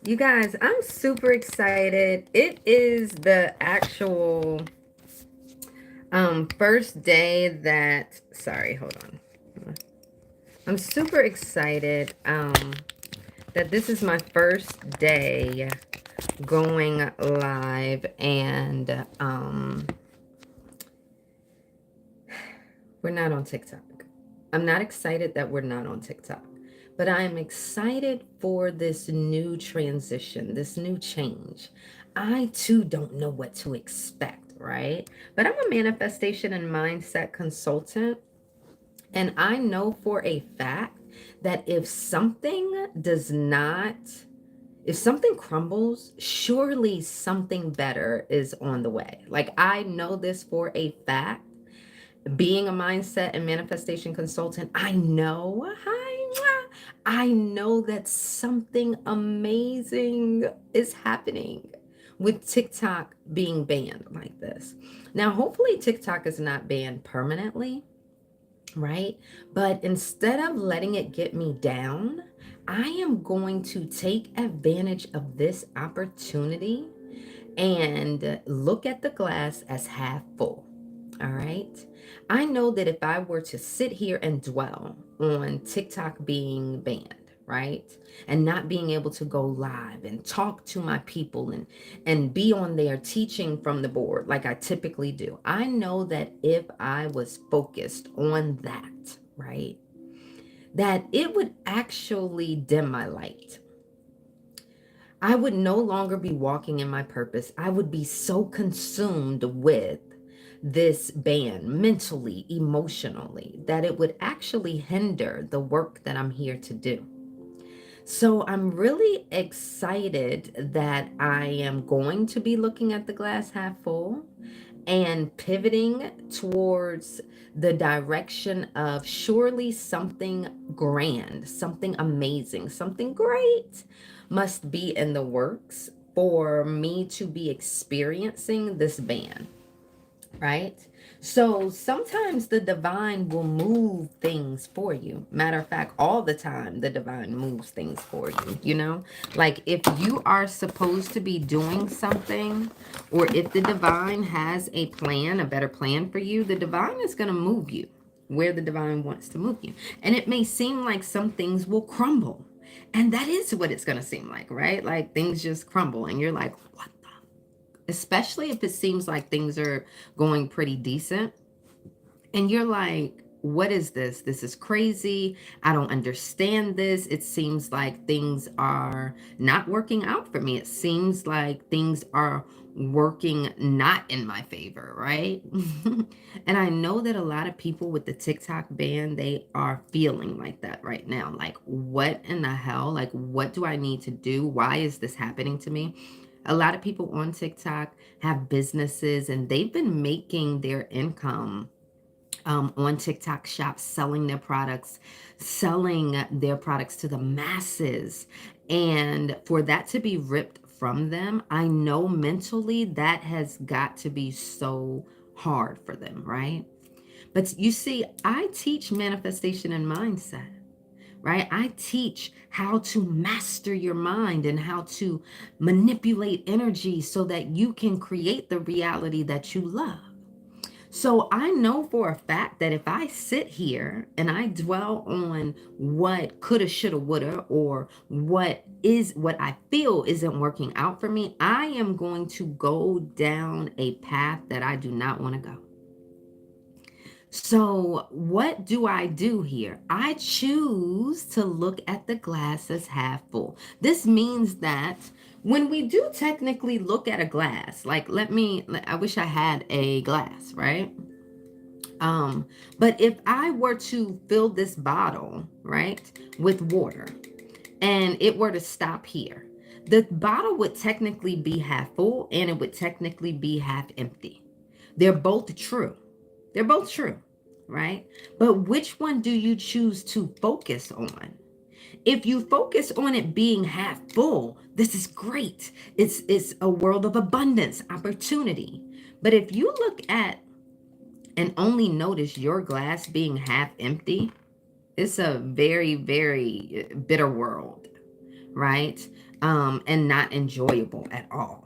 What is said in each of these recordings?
You guys, I'm super excited. It is the actual first day that sorry, hold on. I'm super excited that this is my first day going live and we're not on TikTok. I'm not excited that we're not on TikTok, but I am excited for this new transition, this new change. I too don't know what to expect, right? But I'm a manifestation and mindset consultant, and I know for a fact that if something crumbles, surely something better is on the way. Like, I know this for a fact. Being a mindset and manifestation consultant, I know that something amazing is happening with TikTok being banned like this. Now, hopefully TikTok is not banned permanently, right? But instead of letting it get me down, I am going to take advantage of this opportunity and look at the glass as half full. All right. I know that if I were to sit here and dwell on TikTok being banned, right, and not being able to go live and talk to my people and be on there teaching from the board like I typically do, I know that if I was focused on that, right, that it would actually dim my light. I would no longer be walking in my purpose. I would be so consumed with this ban mentally, emotionally, that it would actually hinder the work that I'm here to do. So I'm really excited that I am going to be looking at the glass half full and pivoting towards the direction of surely something grand, something amazing, something great must be in the works for me to be experiencing this ban, right? So sometimes the divine will move things for you. Matter of fact, all the time, the divine moves things for you, you know? Like if you are supposed to be doing something, or if the divine has a plan, a better plan for you, the divine is going to move you where the divine wants to move you. And it may seem like some things will crumble. And that is what it's going to seem like, right? Like things just crumble and you're like, what the, especially if it seems like things are going pretty decent and you're like, what is this? This is crazy. I don't understand this. It seems like things are not working out for me. It seems like things are working not in my favor, right? And I know that a lot of people with the TikTok ban, they are feeling like that right now. Like, what in the hell? Like, what do I need to do? Why is this happening to me? A lot of people on TikTok have businesses and they've been making their income on TikTok Shop, selling their products to the masses. And for that to be ripped from them, I know mentally that has got to be so hard for them, right? But you see, I teach manifestation and mindset, right? I teach how to master your mind and how to manipulate energy so that you can create the reality that you love. So I know for a fact that if I sit here and I dwell on what coulda, shoulda, woulda, or what I feel isn't working out for me, I am going to go down a path that I do not want to go. So, what do I do here? I choose to look at the glass as half full. This means that when we do technically look at a glass, like I wish I had a glass, right? Um, but if I were to fill this bottle, right, with water and it were to stop here, the bottle would technically be half full and it would technically be half empty. They're both true. They're both true, right? But which one do you choose to focus on? If you focus on it being half full, this is great. It's a world of abundance, opportunity. But if you look at and only notice your glass being half empty, it's a very, very bitter world, right? and not enjoyable at all.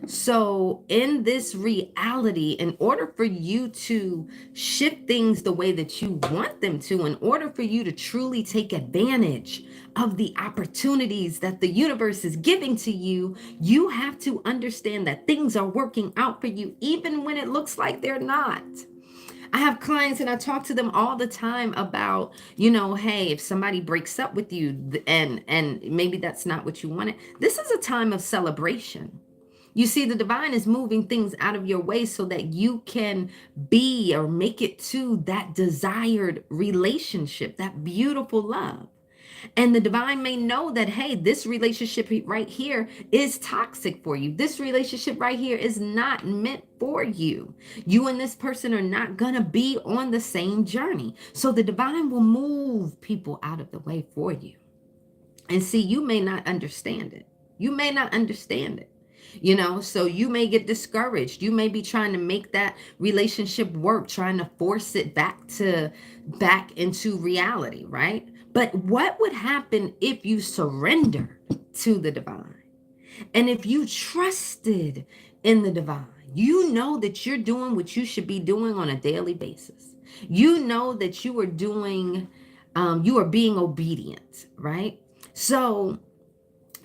So, in this reality, in order for you to shift things the way that you want them to, in order for you to truly take advantage of the opportunities that the universe is giving to you, you have to understand that things are working out for you, even when it looks like they're not. I have clients and I talk to them all the time about, hey, if somebody breaks up with you and maybe that's not what you wanted, this is a time of celebration. You see, the divine is moving things out of your way so that you can be or make it to that desired relationship, that beautiful love. And the divine may know that, hey, this relationship right here is toxic for you. This relationship right here is not meant for you. You and this person are not going to be on the same journey. So the divine will move people out of the way for you. And see, you may not understand it. You may not understand it. So you may get discouraged. You may be trying to make that relationship work, trying to force it back into reality, right? But what would happen if you surrendered to the divine? And if you trusted in the divine, you know that you're doing what you should be doing on a daily basis. You know that you are being obedient, right? So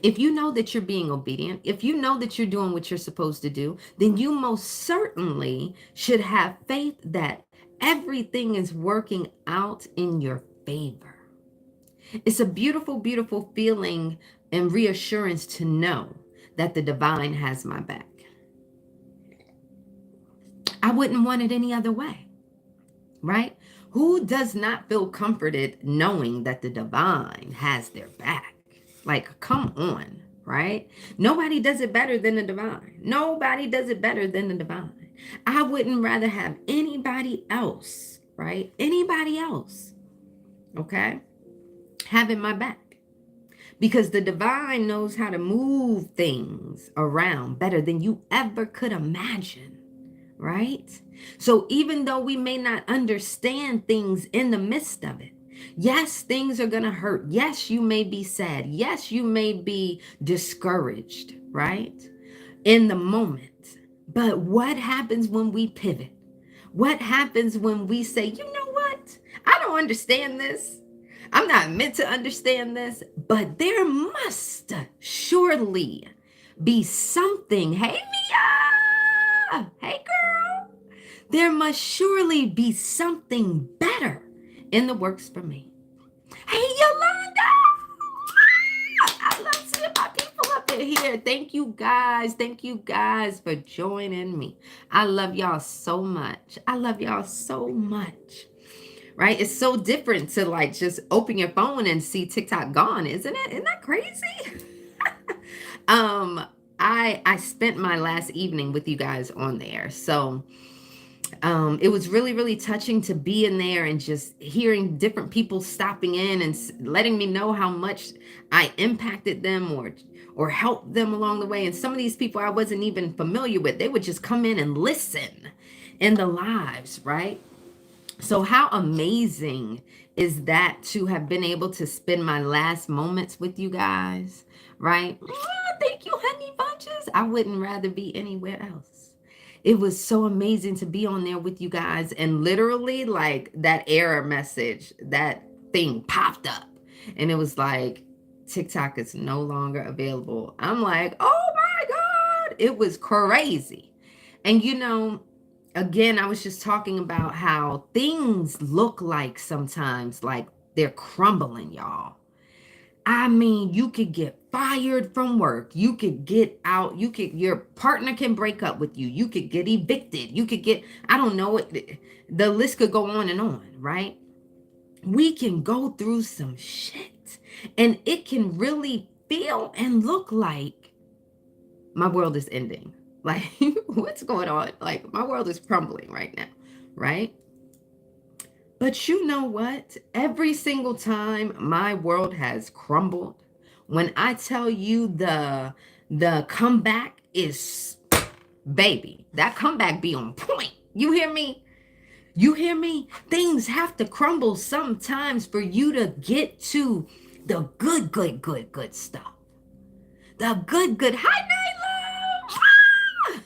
if you know that you're being obedient, if you know that you're doing what you're supposed to do, then you most certainly should have faith that everything is working out in your favor. It's a beautiful, beautiful feeling and reassurance to know that the divine has my back. I wouldn't want it any other way, right? Who does not feel comforted knowing that the divine has their back? Like, come on, right? Nobody does it better than the divine. Nobody does it better than the divine. I wouldn't rather have anybody else, right? Anybody else, okay, having my back. Because the divine knows how to move things around better than you ever could imagine, right? So even though we may not understand things in the midst of it, yes, things are going to hurt. Yes, you may be sad. Yes, you may be discouraged, right? In the moment. But what happens when we pivot? What happens when we say, you know what? I don't understand this. I'm not meant to understand this, but there must surely be something. Hey, Mia! Hey, girl! There must surely be something better in the works for me. Hey, Yolanda! I love seeing my people up in here. Thank you guys. Thank you guys for joining me. I love y'all so much. I love y'all so much. Right? It's so different to like just open your phone and see TikTok gone, isn't it? Isn't that crazy? I spent my last evening with you guys on there. So it was really, really touching to be in there and just hearing different people stopping in and letting me know how much I impacted them or helped them along the way. And some of these people I wasn't even familiar with, they would just come in and listen in the lives, right? So how amazing is that to have been able to spend my last moments with you guys, right? Oh, thank you, honey bunches. I wouldn't rather be anywhere else. It was so amazing to be on there with you guys. And literally like that error message, that thing popped up and it was like, TikTok is no longer available. I'm like, oh my God, it was crazy. And again, I was just talking about how things look like sometimes like they're crumbling, y'all. I mean, you could get fired from work. You could get out. Your partner can break up with you. You could get evicted. You could get, I don't know, the list could go on and on, right? We can go through some shit and it can really feel and look like my world is ending. Like, what's going on? Like, my world is crumbling right now, right? But you know what? Every single time my world has crumbled, when I tell you the comeback is, baby, that comeback be on point. You hear me? You hear me? Things have to crumble sometimes for you to get to the good stuff. The good. Hi, Nyla. Ah!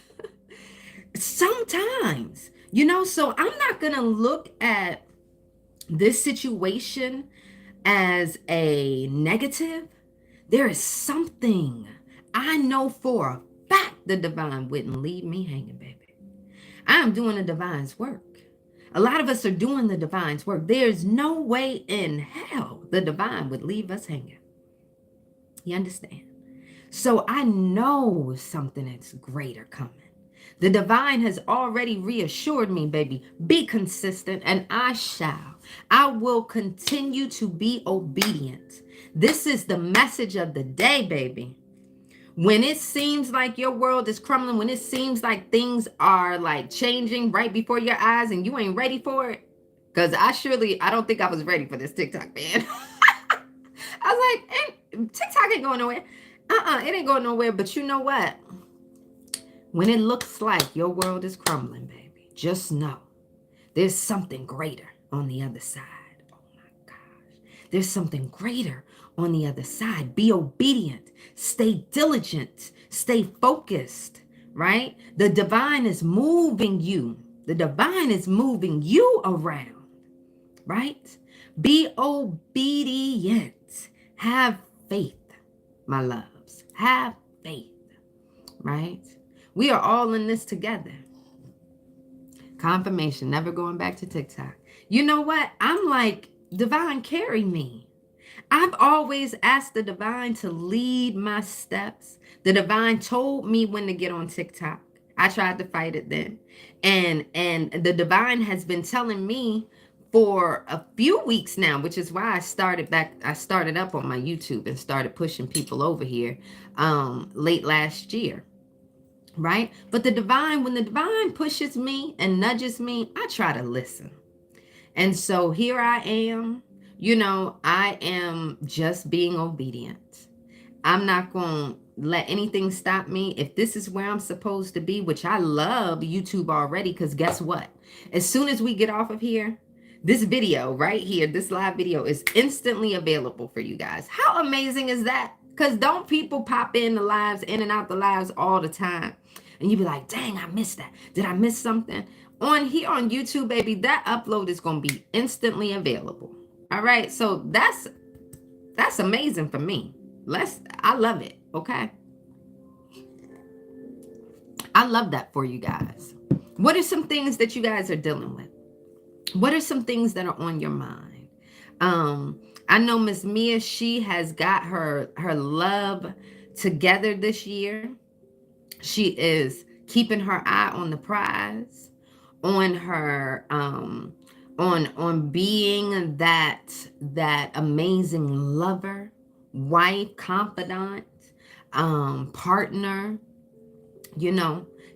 Sometimes, so I'm not going to look at this situation as a negative. There is something I know for a fact the divine wouldn't leave me hanging, baby. I'm doing the divine's work. A lot of us are doing the divine's work. There's no way in hell the divine would leave us hanging. You understand? So I know something that's greater coming. The divine has already reassured me, baby, be consistent and I shall. I will continue to be obedient. This is the message of the day, baby. When it seems like your world is crumbling, when it seems like things are like changing right before your eyes and you ain't ready for it, because I don't think I was ready for this TikTok, man. I was like, TikTok ain't going nowhere. It ain't going nowhere. But you know what? When it looks like your world is crumbling, baby, just know there's something greater on the other side. Oh my gosh. There's something greater on the other side. Be obedient. Stay diligent. Stay focused, right? The divine is moving you. The divine is moving you around, right? Be obedient. Have faith, my loves. Have faith, right? We are all in this together. Confirmation, never going back to TikTok. You know what? I'm like, divine, carry me. I've always asked the divine to lead my steps. The divine told me when to get on TikTok. I tried to fight it then. And the divine has been telling me for a few weeks now, which is why I started up on my YouTube and started pushing people over here late last year. Right? But when the divine pushes me and nudges me, I try to listen. And so here I am, I am just being obedient. I'm not going to let anything stop me. If this is where I'm supposed to be, which I love YouTube already, because guess what? As soon as we get off of here, this video right here, this live video is instantly available for you guys. How amazing is that? Because don't people pop in and out the lives all the time? And you be like, dang, I missed that. Did I miss something? On here on YouTube, baby, that upload is going to be instantly available. All right. So that's amazing for me. I love it. Okay. I love that for you guys. What are some things that you guys are dealing with? What are some things that are on your mind? I know Miss Mia, she has got her love together this year. She is keeping her eye on the prize, on her on being that amazing lover, wife, confidant, partner.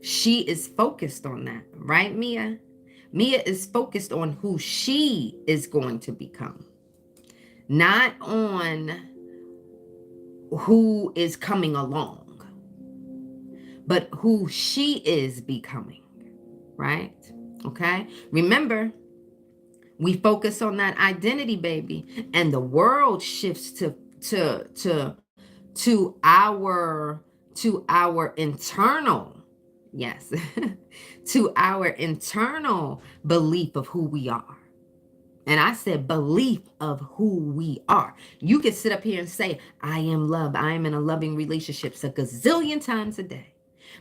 She is focused on that, right, Mia? Mia is focused on who she is going to become, not on who is coming along, but who she is becoming, right? Okay. Remember, we focus on that identity, baby, and the world shifts to our internal, yes, to our internal belief of who we are. And I said belief of who we are. You can sit up here and say, I am love. I am in a loving relationship a gazillion times a day.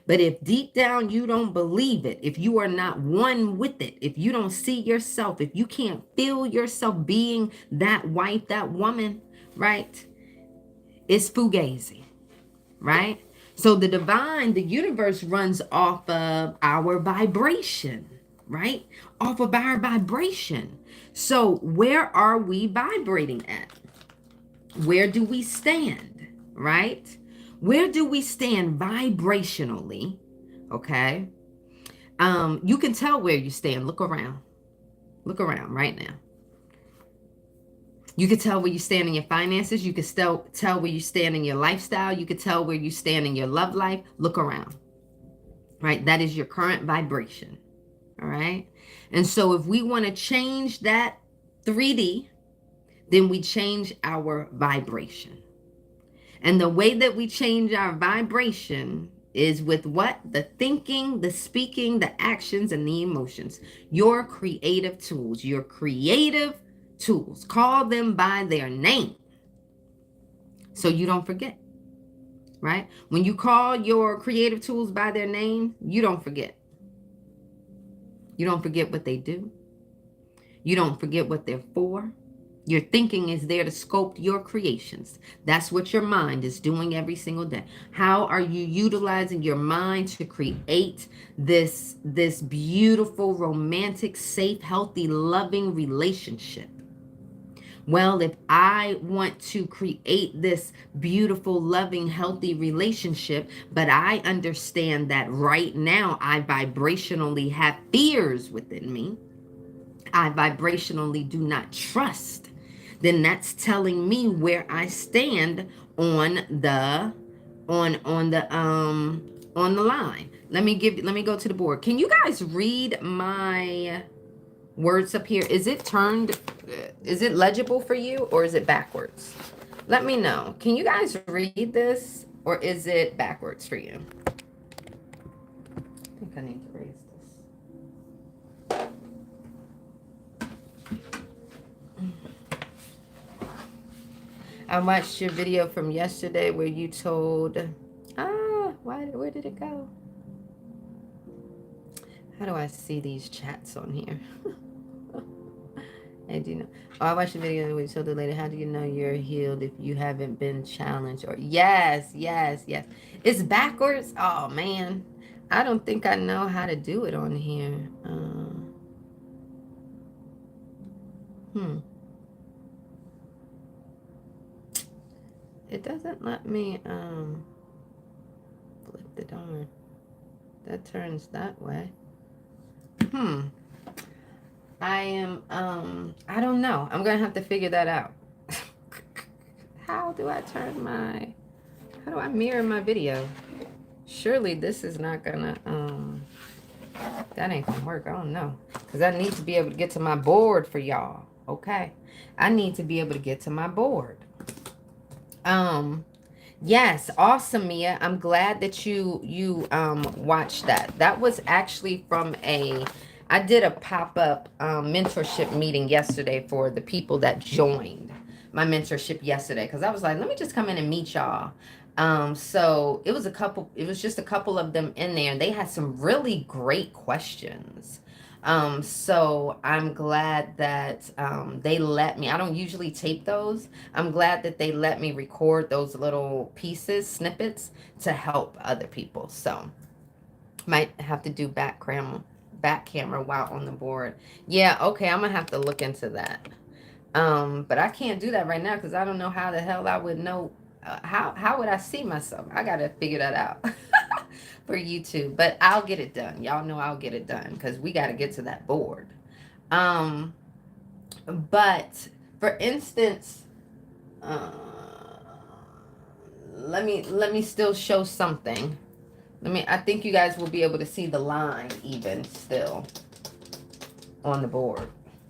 But if deep down you don't believe it, if you are not one with it, if you don't see yourself, if you can't feel yourself being that wife, that woman, right? It's fugazi, right? So the divine, the universe runs off of our vibration, right? Off of our vibration. So where are we vibrating at? Where do we stand, right? Where do we stand vibrationally? Okay. You can tell where you stand. Look around. Look around right now. You could tell where you stand in your finances. You could still tell where you stand in your lifestyle. You could tell where you stand in your love life. Look around. Right? That is your current vibration. All right. And so if we want to change that 3D, then we change our vibration. And the way that we change our vibration is with what? The thinking, the speaking, the actions, and the emotions. Your creative tools. Your creative tools. Call them by their name so you don't forget, right? When you call your creative tools by their name, you don't forget. You don't forget what they do. You don't forget what they're for. Your thinking is there to sculpt your creations. That's what your mind is doing every single day. How are you utilizing your mind to create this beautiful, romantic, safe, healthy, loving relationship? Well, if I want to create this beautiful, loving, healthy relationship, but I understand that right now I vibrationally have fears within me, I vibrationally do not trust, then that's telling me where I stand on the on the line. Let me go to the board. Can you guys read my words up here? Is it turned, is it legible for you, or is it backwards? Let me know. Can you guys read this, or is it backwards for you? I think I need to raise this. I watched your video from yesterday where you told, where did it go? How do I see these chats on here? And you know, I watched the video where you told the lady, how do you know you're healed if you haven't been challenged? Or yes. It's backwards. Oh man, I don't think I know how to do it on here. It doesn't let me flip the darn. That turns that way. I am I don't know. I'm gonna have to figure that out. How do I turn my, how do I mirror my video? Surely this is not gonna that ain't gonna work. I don't know. Because I need to be able to get to my board for y'all. Okay. I need to be able to get to my board. Yes, awesome, Mia. I'm glad that you watched that. That was actually from I did a pop-up mentorship meeting yesterday for the people that joined my mentorship yesterday, because I was like, let me just come in and meet y'all. So it was just a couple of them in there, and they had some really great questions. So I'm glad that they let me. I don't usually tape those. I'm glad that they let me record those little pieces, snippets, to help other people. So might have to do back camera while on the board. Yeah, okay, I'm gonna have to look into that. But I can't do that right now because I don't know how the hell I would know. How would I see myself? I gotta figure that out. For YouTube, but I'll get it done. Y'all know I'll get it done because we got to get to that board. But for instance, let me still show something. I think you guys will be able to see the line even still on the board.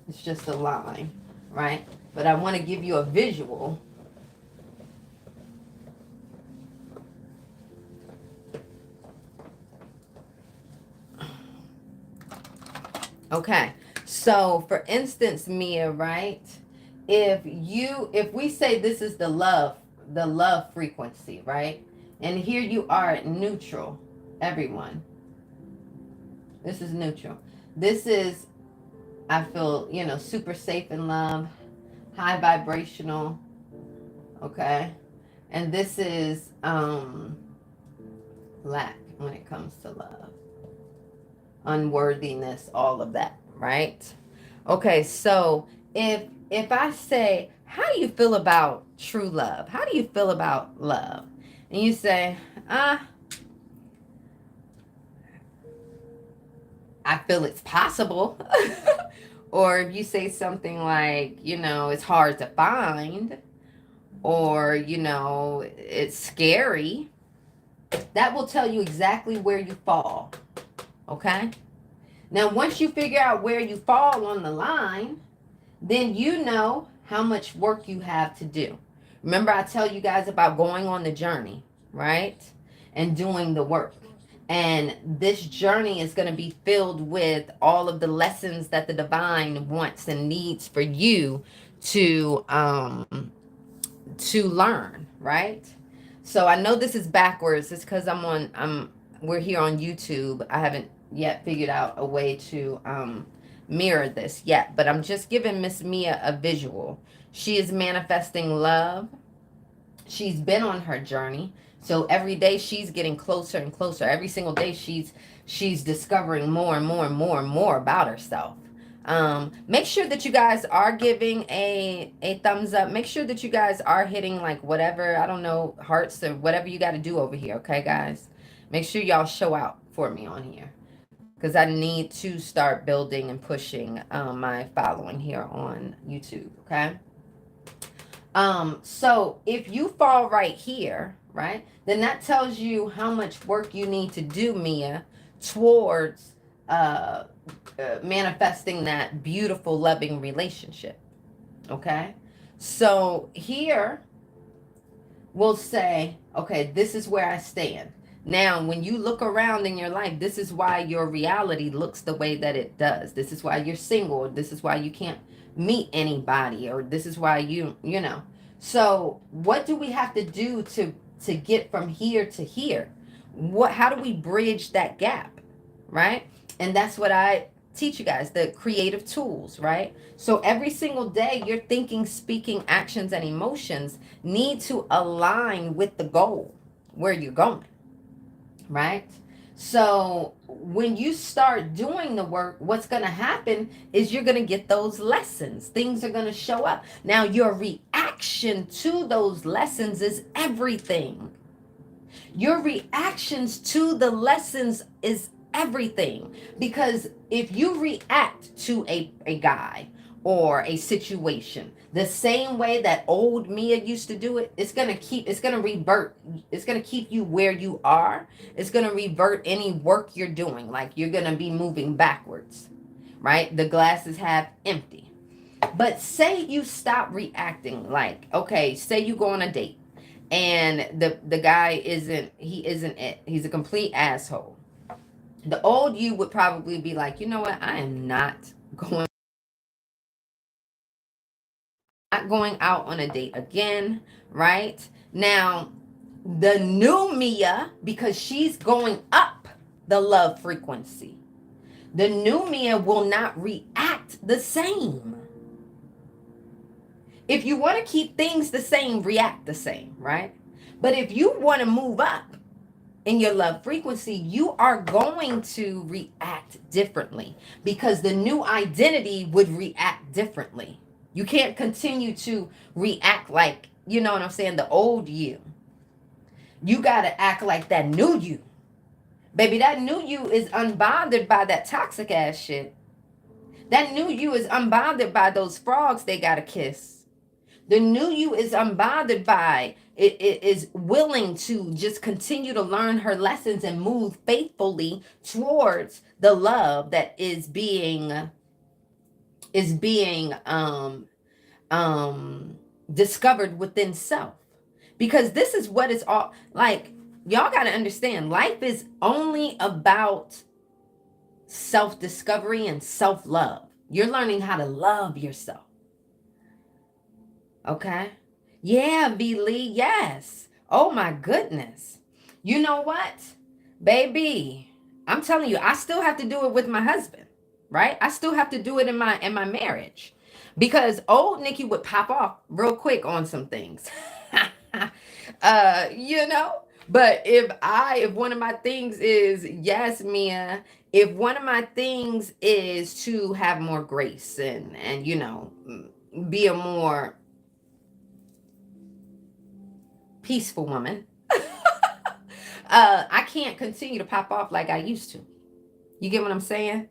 It's just a line, right? But I want to give you a visual. Okay, so for instance, Mia, right? If we say this is the love frequency, right? And here you are at neutral, everyone. This is neutral. This is, I feel, super safe in love, high vibrational, okay? And this is lack when it comes to love. Unworthiness, all of that, right? Okay, so if I say, how do you feel about true love? How do you feel about love? And you say, I feel it's possible. Or if you say something like, it's hard to find, or, it's scary, that will tell you exactly where you fall. Okay? Now, once you figure out where you fall on the line, then you know how much work you have to do. Remember, I tell you guys about going on the journey, right? And doing the work. And this journey is going to be filled with all of the lessons that the divine wants and needs for you to learn, right? So I know this is backwards. It's because we're here on YouTube. I haven't yet figured out a way to mirror this yet, but I'm just giving Miss Mia a visual. She is manifesting love. She's been on her journey. So every day she's getting closer and closer. Every single day she's discovering more and more and more and more about herself. Make sure that you guys are giving a thumbs up. Make sure that you guys are hitting like whatever, I don't know, hearts or whatever you got to do over here. Okay, guys, make sure y'all show out for me on here, because I need to start building and pushing my following here on YouTube. Okay. So if you fall right here, right, then that tells you how much work you need to do, Mia, towards manifesting that beautiful, loving relationship. Okay. So here we'll say, okay, this is where I stand. Now, when you look around in your life, this is why your reality looks the way that it does. This is why you're single. This is why you can't meet anybody, or this is why you know. So what do we have to do to get from here to here? How do we bridge that gap, right? And that's what I teach you guys, the creative tools, right? So every single day, your thinking, speaking, actions, and emotions need to align with the goal where you're going, right? So when you start doing the work, what's going to happen is you're going to get those lessons. Things are going to show up. Now, your reaction to those lessons is everything. Your reactions to the lessons is everything. Because if you react to a guy or a situation the same way that old Mia used to do it, it's gonna revert. It's gonna keep you where you are. It's gonna revert any work you're doing. Like, you're gonna be moving backwards, right? The glass is half empty. But say you stop reacting. Like, okay, say you go on a date and the guy isn't it. He's a complete asshole. The old you would probably be like, you know what? I am not going out on a date again, right? Now, the new Mia, because she's going up the love frequency, the new Mia will not react the same. If you want to keep things the same, react the same, right? But if you want to move up in your love frequency, you are going to react differently, because the new identity would react differently. You can't continue to react like, you know what I'm saying, the old you. You got to act like that new you. Baby, that new you is unbothered by that toxic ass shit. That new you is unbothered by those frogs they got to kiss. The new you is unbothered by it is willing to just continue to learn her lessons and move faithfully towards the love that is being discovered within self. Because this is what it's all like. Y'all got to understand, life is only about self-discovery and self-love. You're learning how to love yourself. Okay? Yeah, V. Lee, yes. Oh my goodness. You know what? Baby, I'm telling you, I still have to do it with my husband, right? I still have to do it in my marriage. Because old Nikki would pop off real quick on some things. You know? But if one of my things is, yes, Mia, if one of my things is to have more grace and you know, be a more peaceful woman, I can't continue to pop off like I used to. You get what I'm saying?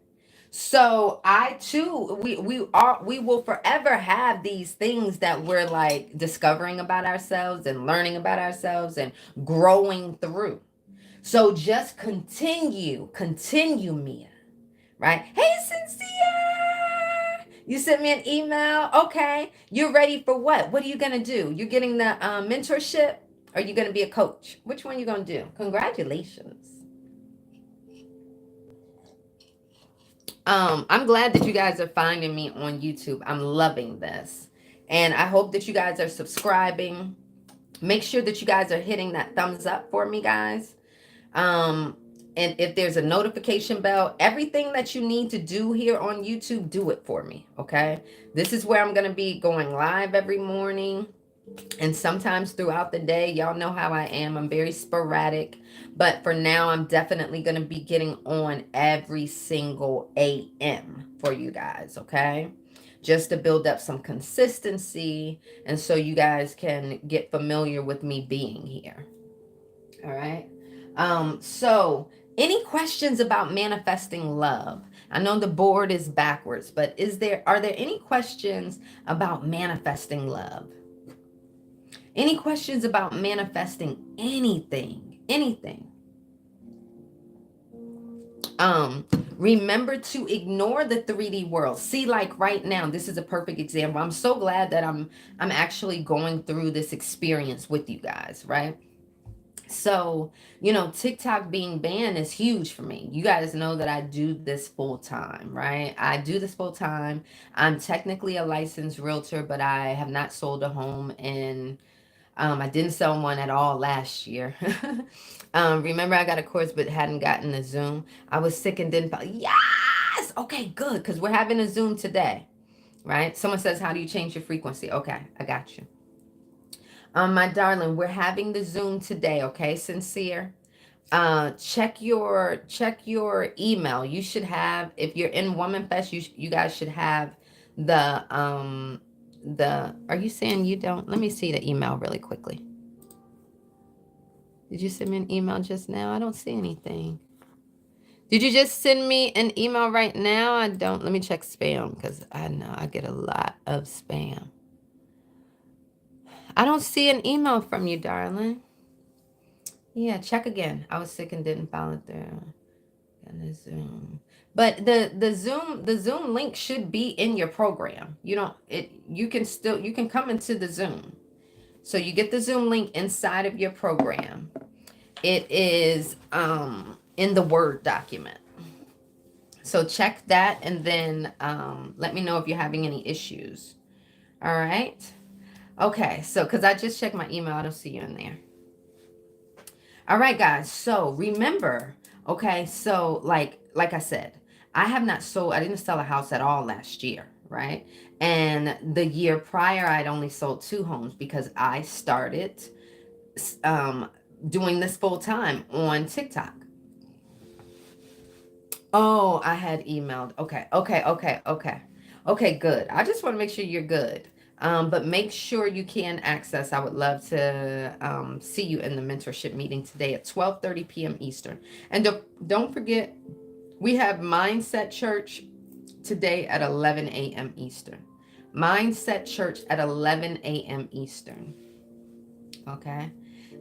So I too, we will forever have these things that we're like discovering about ourselves and learning about ourselves and growing through. So just continue, Mia. Right? Hey, Sincere! You sent me an email. Okay. You're ready for what? What are you going to do? You're getting the mentorship? Or are you going to be a coach? Which one you going to do? Congratulations. I'm glad that you guys are finding me on YouTube. I'm loving this. And I hope that you guys are subscribing. Make sure that you guys are hitting that thumbs up for me, guys. Um, and if there's a notification bell, everything that you need to do here on YouTube, do it for me. Okay. This is where I'm going to be going live every morning and sometimes throughout the day. Y'all know how I am. I'm very sporadic, but for now, I'm definitely going to be getting on every single AM for you guys. Okay. Just to build up some consistency and so you guys can get familiar with me being here. All right. So any questions about manifesting love? I know the board is backwards, but are there any questions about manifesting love? Any questions about manifesting anything? Anything? Remember to ignore the 3D world. See, like right now, this is a perfect example. I'm so glad that I'm actually going through this experience with you guys, right? So, TikTok being banned is huge for me. You guys know that I do this full time, right? I do this full time. I'm technically a licensed realtor, but I have not sold a home, and I didn't sell one at all last year. Remember, I got a course but hadn't gotten a Zoom. I was sick and didn't. Yes! Okay, good, because we're having a Zoom today, right? Someone says, how do you change your frequency? Okay, I got you. My darling, we're having the Zoom today, okay? Sincere. Check your email. You should have, if you're in Woman Fest, you guys should have the are you saying you don't? Let me see the email really quickly. Did you send me an email just now? I don't see anything. Did you just send me an email right now? I don't. Let me check spam because I know I get a lot of spam. I don't see an email from you, darling. Yeah, check again. I was sick and didn't follow it through. And the Zoom. But the Zoom link should be in your program. You can come into the Zoom. So you get the Zoom link inside of your program. It is in the Word document. So check that and then let me know if you're having any issues. All right. Okay, so because I just checked my email, I don't see you in there. All right, guys. So remember, okay, so like I said, I didn't sell a house at all last year, right? And the year prior, I'd only sold 2 homes because I started doing this full time on TikTok. Oh, I had emailed. Okay. Okay, good. I just want to make sure you're good. But make sure you can access. I would love to see you in the mentorship meeting today at 12:30 p.m. Eastern. And don't forget, we have Mindset Church today at 11 a.m. Eastern. Mindset Church at 11 a.m. Eastern. Okay.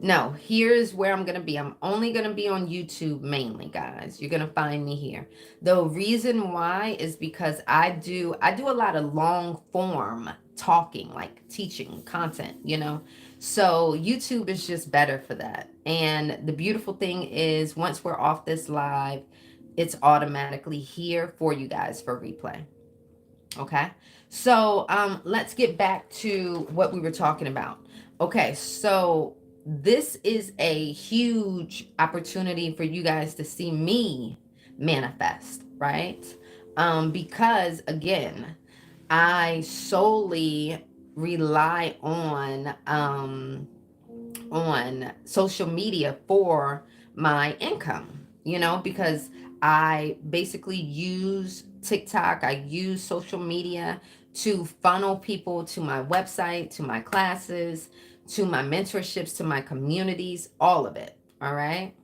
No, here's where I'm going to be. I'm only going to be on YouTube mainly, guys. You're going to find me here. The reason why is because I do a lot of long form talking, like teaching content, So YouTube is just better for that. And the beautiful thing is once we're off this live, it's automatically here for you guys for replay. Okay. So, let's get back to what we were talking about. Okay, so this is a huge opportunity for you guys to see me manifest, right? Because again, I solely rely on social media for my income, because I basically use TikTok, I use social media to funnel people to my website, to my classes, to my mentorships, to my communities, all of it. All right.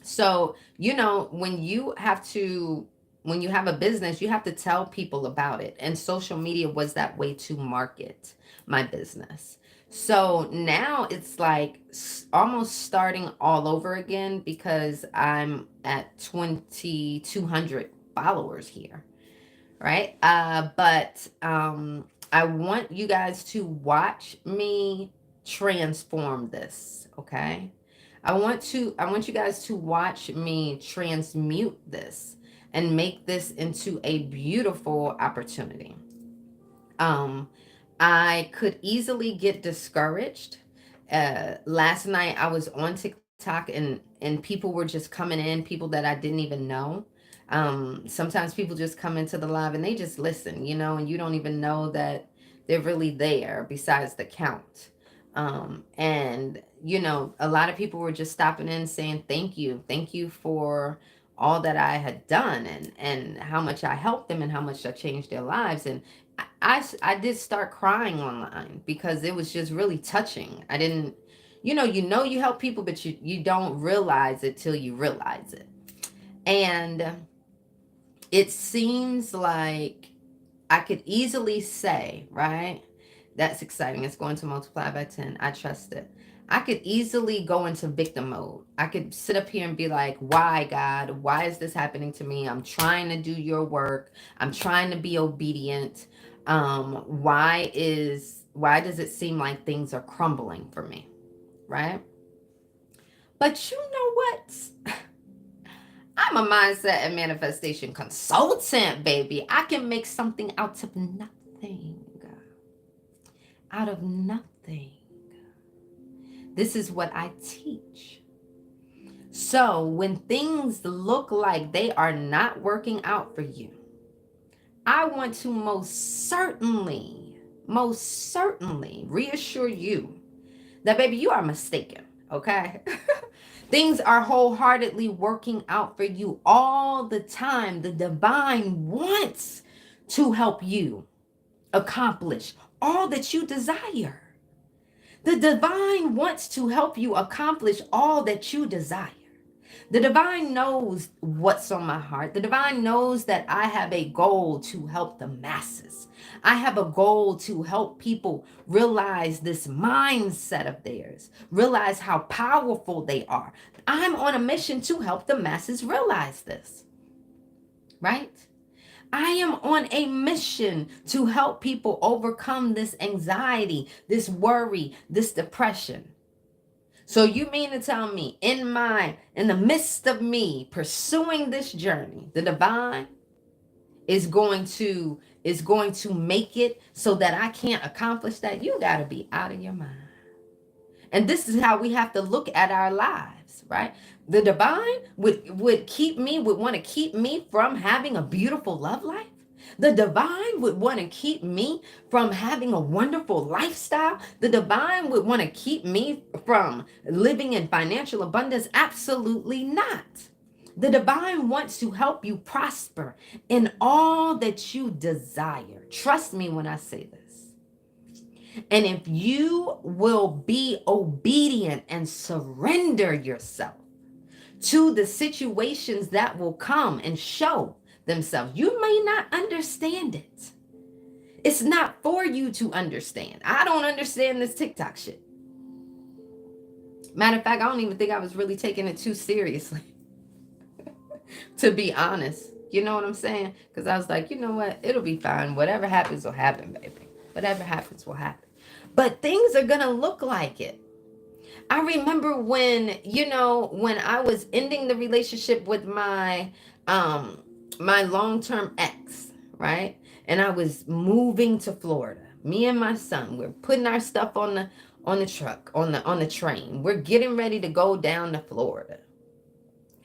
So, when you have a business, you have to tell people about it. And social media was that way to market my business. So now it's like almost starting all over again because I'm at 2,200 followers here. right? But I want you guys to watch me transform this, okay? I want you guys to watch me transmute this and make this into a beautiful opportunity. Um, I could easily get discouraged. Last night I was on TikTok and people were just coming in, people that I didn't even know. Sometimes people just come into the live and they just listen, and you don't even know that they're really there besides the count. And a lot of people were just stopping in saying thank you for all that I had done and how much I helped them and how much I changed their lives. And I did start crying online because it was just really touching. I didn't, you help people, but you don't realize it till you realize it. And it seems like I could easily say, right? That's exciting. It's going to multiply by 10. I trust it. I could easily go into victim mode. I could sit up here and be like, why, God? Why is this happening to me? I'm trying to do your work. I'm trying to be obedient. Why does it seem like things are crumbling for me? Right? But you know what? I'm a mindset and manifestation consultant, baby. I can make something out of nothing. Out of nothing. This is what I teach. So when things look like they are not working out for you, I want to most certainly reassure you that, baby, you are mistaken, okay? Things are wholeheartedly working out for you all the time. The divine wants to help you accomplish all that you desire. The divine wants to help you accomplish all that you desire. The divine knows what's on my heart. The divine knows that I have a goal to help the masses. I have a goal to help people realize this mindset of theirs, realize how powerful they are. I'm on a mission to help the masses realize this, right? I am on a mission to help people overcome this anxiety, this worry, this depression. So you mean to tell me in the midst of me pursuing this journey, the divine is going to make it so that I can't accomplish that? You got to be out of your mind. And this is how we have to look at our lives, right? The divine would want to keep me from having a beautiful love life. The divine would want to keep me from having a wonderful lifestyle. The divine would want to keep me from living in financial abundance. Absolutely not. The divine wants to help you prosper in all that you desire. Trust me when I say this. And if you will be obedient and surrender yourself to the situations that will come and show themselves, you may not understand it. It's not for you to understand. I don't understand this TikTok shit. Matter of fact, I don't even think I was really taking it too seriously, to be honest. You know what I'm saying? Because I was like, you know what? It'll be fine. Whatever happens will happen, baby. Whatever happens will happen. But things are going to look like it. I remember when I was ending the relationship with my long-term ex, right? And I was moving to Florida. Me and my son, we're putting our stuff on the truck, on the train. We're getting ready to go down to Florida.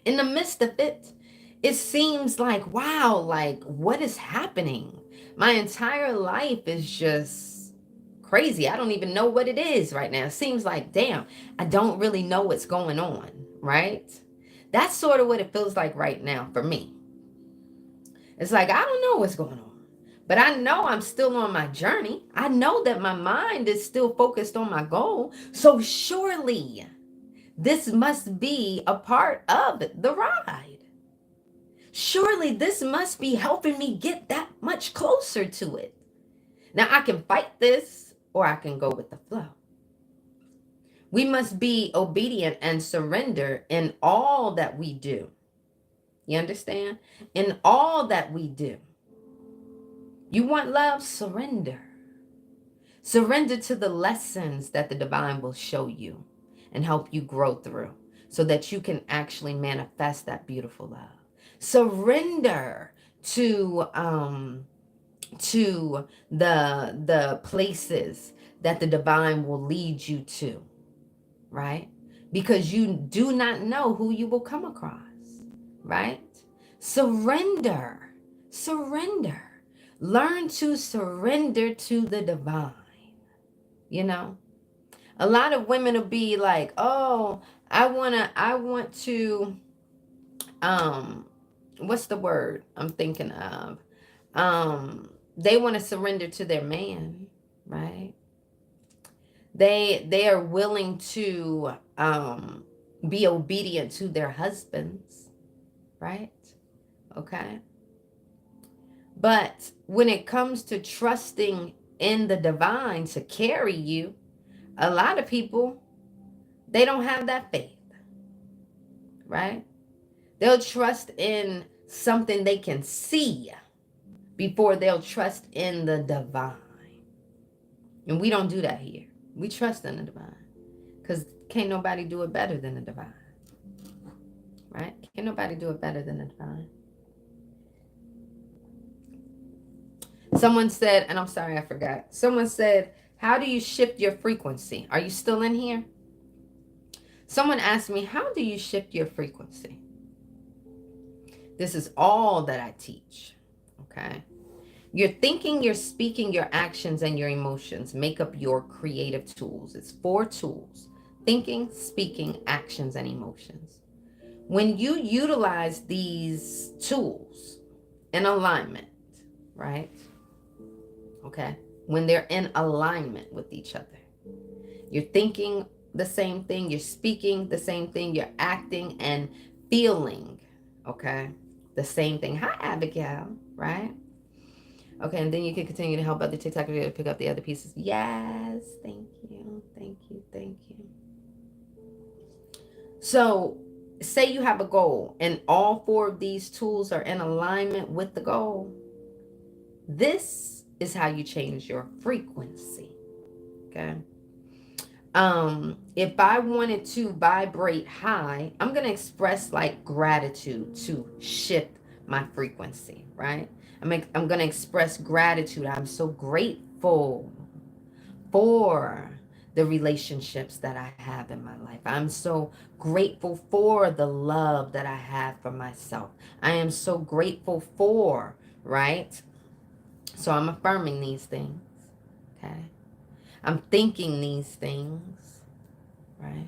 In the midst of it, it seems like, wow, like what is happening? My entire life is just crazy. I don't even know what it is right now. It seems like, damn, I don't really know what's going on, right? That's sort of what it feels like right now for me. It's like, I don't know what's going on, but I know I'm still on my journey. I know that my mind is still focused on my goal. So surely this must be a part of the ride. Surely this must be helping me get that much closer to it. Now I can fight this, or I can go with the flow. We must be obedient and surrender in all that we do. You understand? In all that we do. You want love? Surrender. Surrender to the lessons that the divine will show you and help you grow through so that you can actually manifest that beautiful love. Surrender to the places that the divine will lead you to, right? Because you do not know who you will come across, right? Surrender. Surrender. Learn to surrender to the divine. You know, a lot of women will be like, oh, I want to, um, what's the word I'm thinking of? They want to surrender to their man, right? They are willing to be obedient to their husbands, right? Okay. But when it comes to trusting in the divine to carry you, a lot of people, they don't have that faith, right? They'll trust in something they can see before they'll trust in the divine. And we don't do that here. We trust in the divine because can't nobody do it better than the divine, right? Can't nobody do it better than the divine. Someone said, and I'm sorry, I forgot. Someone said, how do you shift your frequency? Are you still in here? Someone asked me, how do you shift your frequency? This is all that I teach, okay? Your thinking, your speaking, your actions, and your emotions make up your creative tools. It's 4 tools: thinking, speaking, actions, and emotions. When you utilize these tools in alignment, right? Okay? When they're in alignment with each other, you're thinking the same thing, you're speaking the same thing, you're acting and feeling, okay, the same thing. Hi, Abigail, right? Okay, and then you can continue to help other TikTokers to pick up the other pieces. Yes, thank you, thank you, thank you. So, say you have a goal and all 4 of these tools are in alignment with the goal. This is how you change your frequency, okay? If I wanted to vibrate high, I'm going to express like gratitude to shift my frequency, right? I'm going to express gratitude. I'm so grateful for the relationships that I have in my life. I'm so grateful for the love that I have for myself. I am so grateful for, right? So I'm affirming these things, okay? I'm thinking these things, right?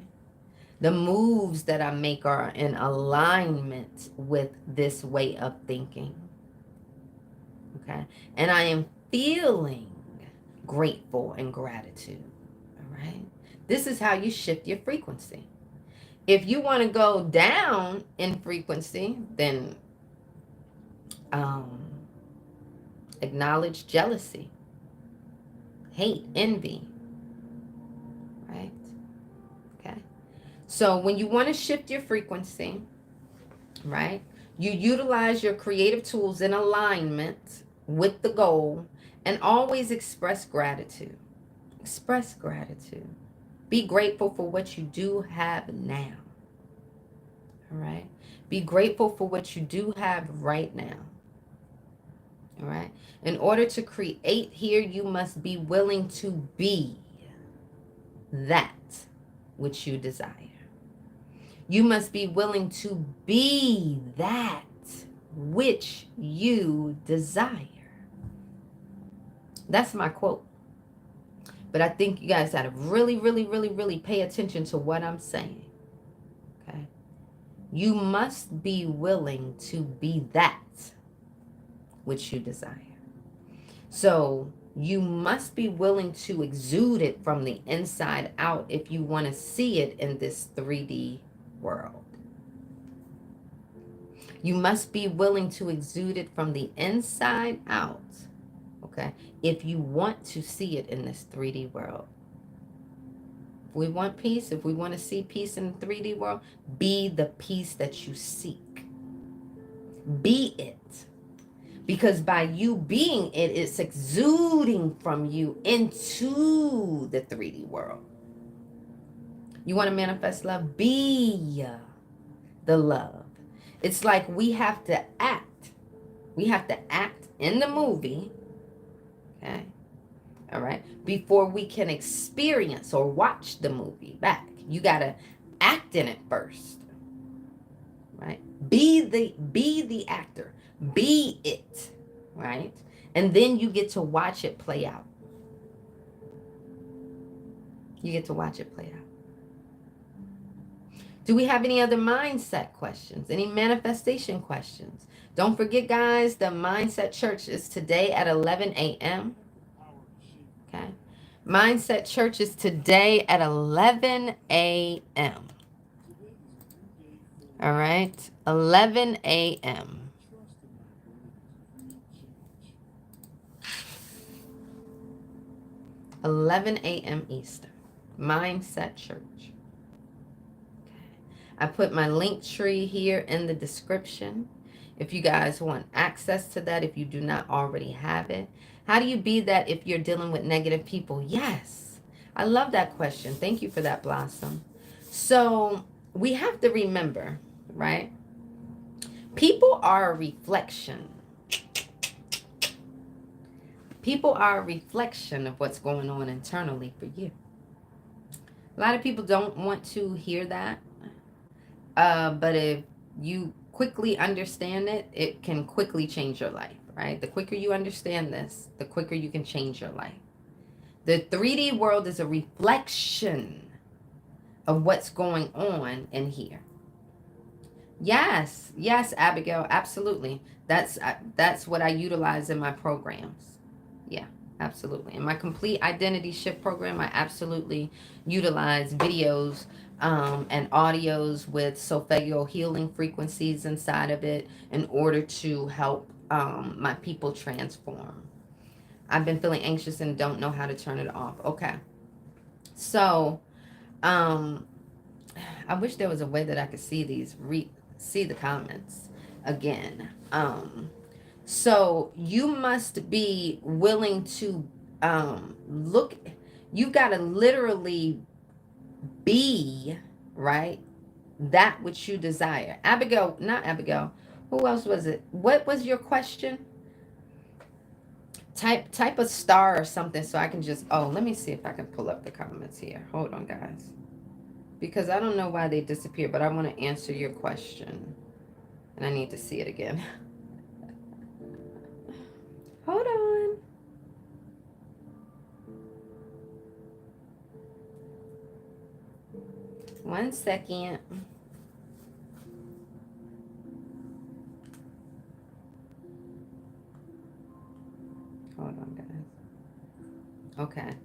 The moves that I make are in alignment with this way of thinking, okay? And I am feeling grateful and gratitude, all right? This is how you shift your frequency. If you want to go down in frequency, then acknowledge jealousy, hate, envy, right? Okay. So when you want to shift your frequency, right, you utilize your creative tools in alignment with the goal and always express gratitude. Express gratitude. Be grateful for what you do have now. All right. Be grateful for what you do have right now. All right. In order to create here, you must be willing to be that which you desire. You must be willing to be that which you desire. That's my quote. But I think you guys got to really, really, really, really pay attention to what I'm saying. Okay. You must be willing to be that which you desire. So you must be willing to exude it from the inside out if you want to see it in this 3D world. You must be willing to exude it from the inside out, okay, if you want to see it in this 3D world. If we want peace, if we want to see peace in the 3D world, be the peace that you seek. Be it. Because by you being it, it's exuding from you into the 3D world. You want to manifest love? Be the love. It's like we have to act. We have to act in the movie, okay? All right? Before we can experience or watch the movie back. You got to act in it first. Right? Be the actor. Be it, right? And then you get to watch it play out. You get to watch it play out. Do we have any other mindset questions? Any manifestation questions? Don't forget, guys, the Mindset Church is today at 11 a.m. Okay. Mindset Church is today at 11 a.m. All right. 11 a.m. 11 a.m. Eastern. Mindset Church. Okay. I put my link tree here in the description. If you guys want access to that, if you do not already have it. How do you be that if you're dealing with negative people? Yes. I love that question. Thank you for that, Blossom. So we have to remember, right? People are a reflection. People are a reflection of what's going on internally for you. A lot of people don't want to hear that. But if you quickly understand it, it can quickly change your life, right? The quicker you understand this, the quicker you can change your life. The 3D world is a reflection of what's going on in here. Yes, Abigail, absolutely. That's what I utilize in my programs. Yeah, absolutely. In my complete identity shift program, I absolutely utilize videos and audios with solfeggio healing frequencies inside of it in order to help my people transform. I've been feeling anxious and don't know how to turn it off. Okay. So, I wish there was a way that I could see these, see the comments again. So you must be willing to look, you got to literally be, right, that which you desire. Abigail, not Abigail, who else was it? What was your question? Type a star or something so I can just, oh, let me see if I can pull up the comments here. Hold on, guys. Because I don't know why they disappeared, but I want to answer your question. And I need to see it again. Hold on. One second. Hold on, guys. Okay.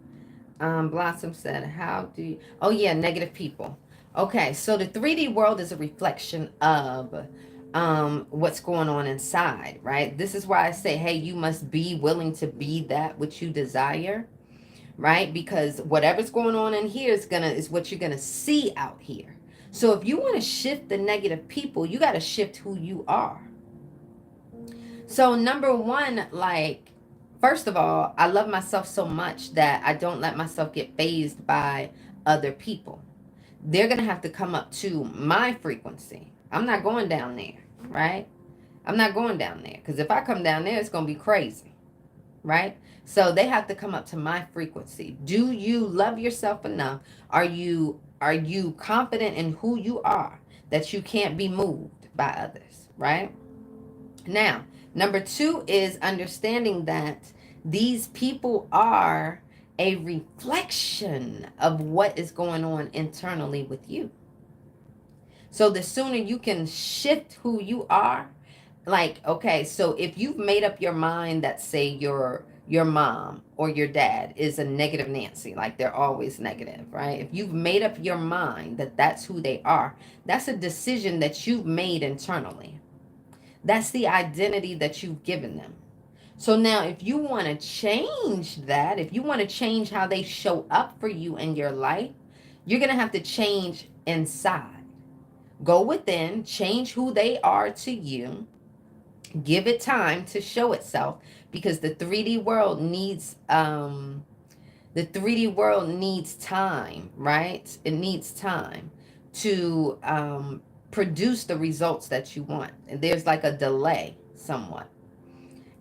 Blossom said, how do you... Oh, yeah, negative people. Okay, so the 3D world is a reflection of what's going on inside, right? This is why I say, hey, you must be willing to be that which you desire, right? Because whatever's going on in here is what you're gonna see out here. So if you want to shift the negative people, you got to shift who you are. So number one, like, first of all, I love myself so much that I don't let myself get fazed by other people. They're going to have to come up to my frequency. I'm not going down there, right? I'm not going down there because if I come down there, it's going to be crazy, right? So they have to come up to my frequency. Do you love yourself enough? Are you confident in who you are that you can't be moved by others, right? Now, number two is understanding that these people are a reflection of what is going on internally with you. So the sooner you can shift who you are, like, okay, so if you've made up your mind that, say, your mom or your dad is a negative Nancy, like they're always negative, right? If you've made up your mind that that's who they are, that's a decision that you've made internally. That's the identity that you've given them. So now if you want to change that, if you want to change how they show up for you in your life, you're going to have to change inside. Go within, change who they are to you. Give it time to show itself, because the 3D world needs time, right? It needs time to produce the results that you want. And there's like a delay somewhat.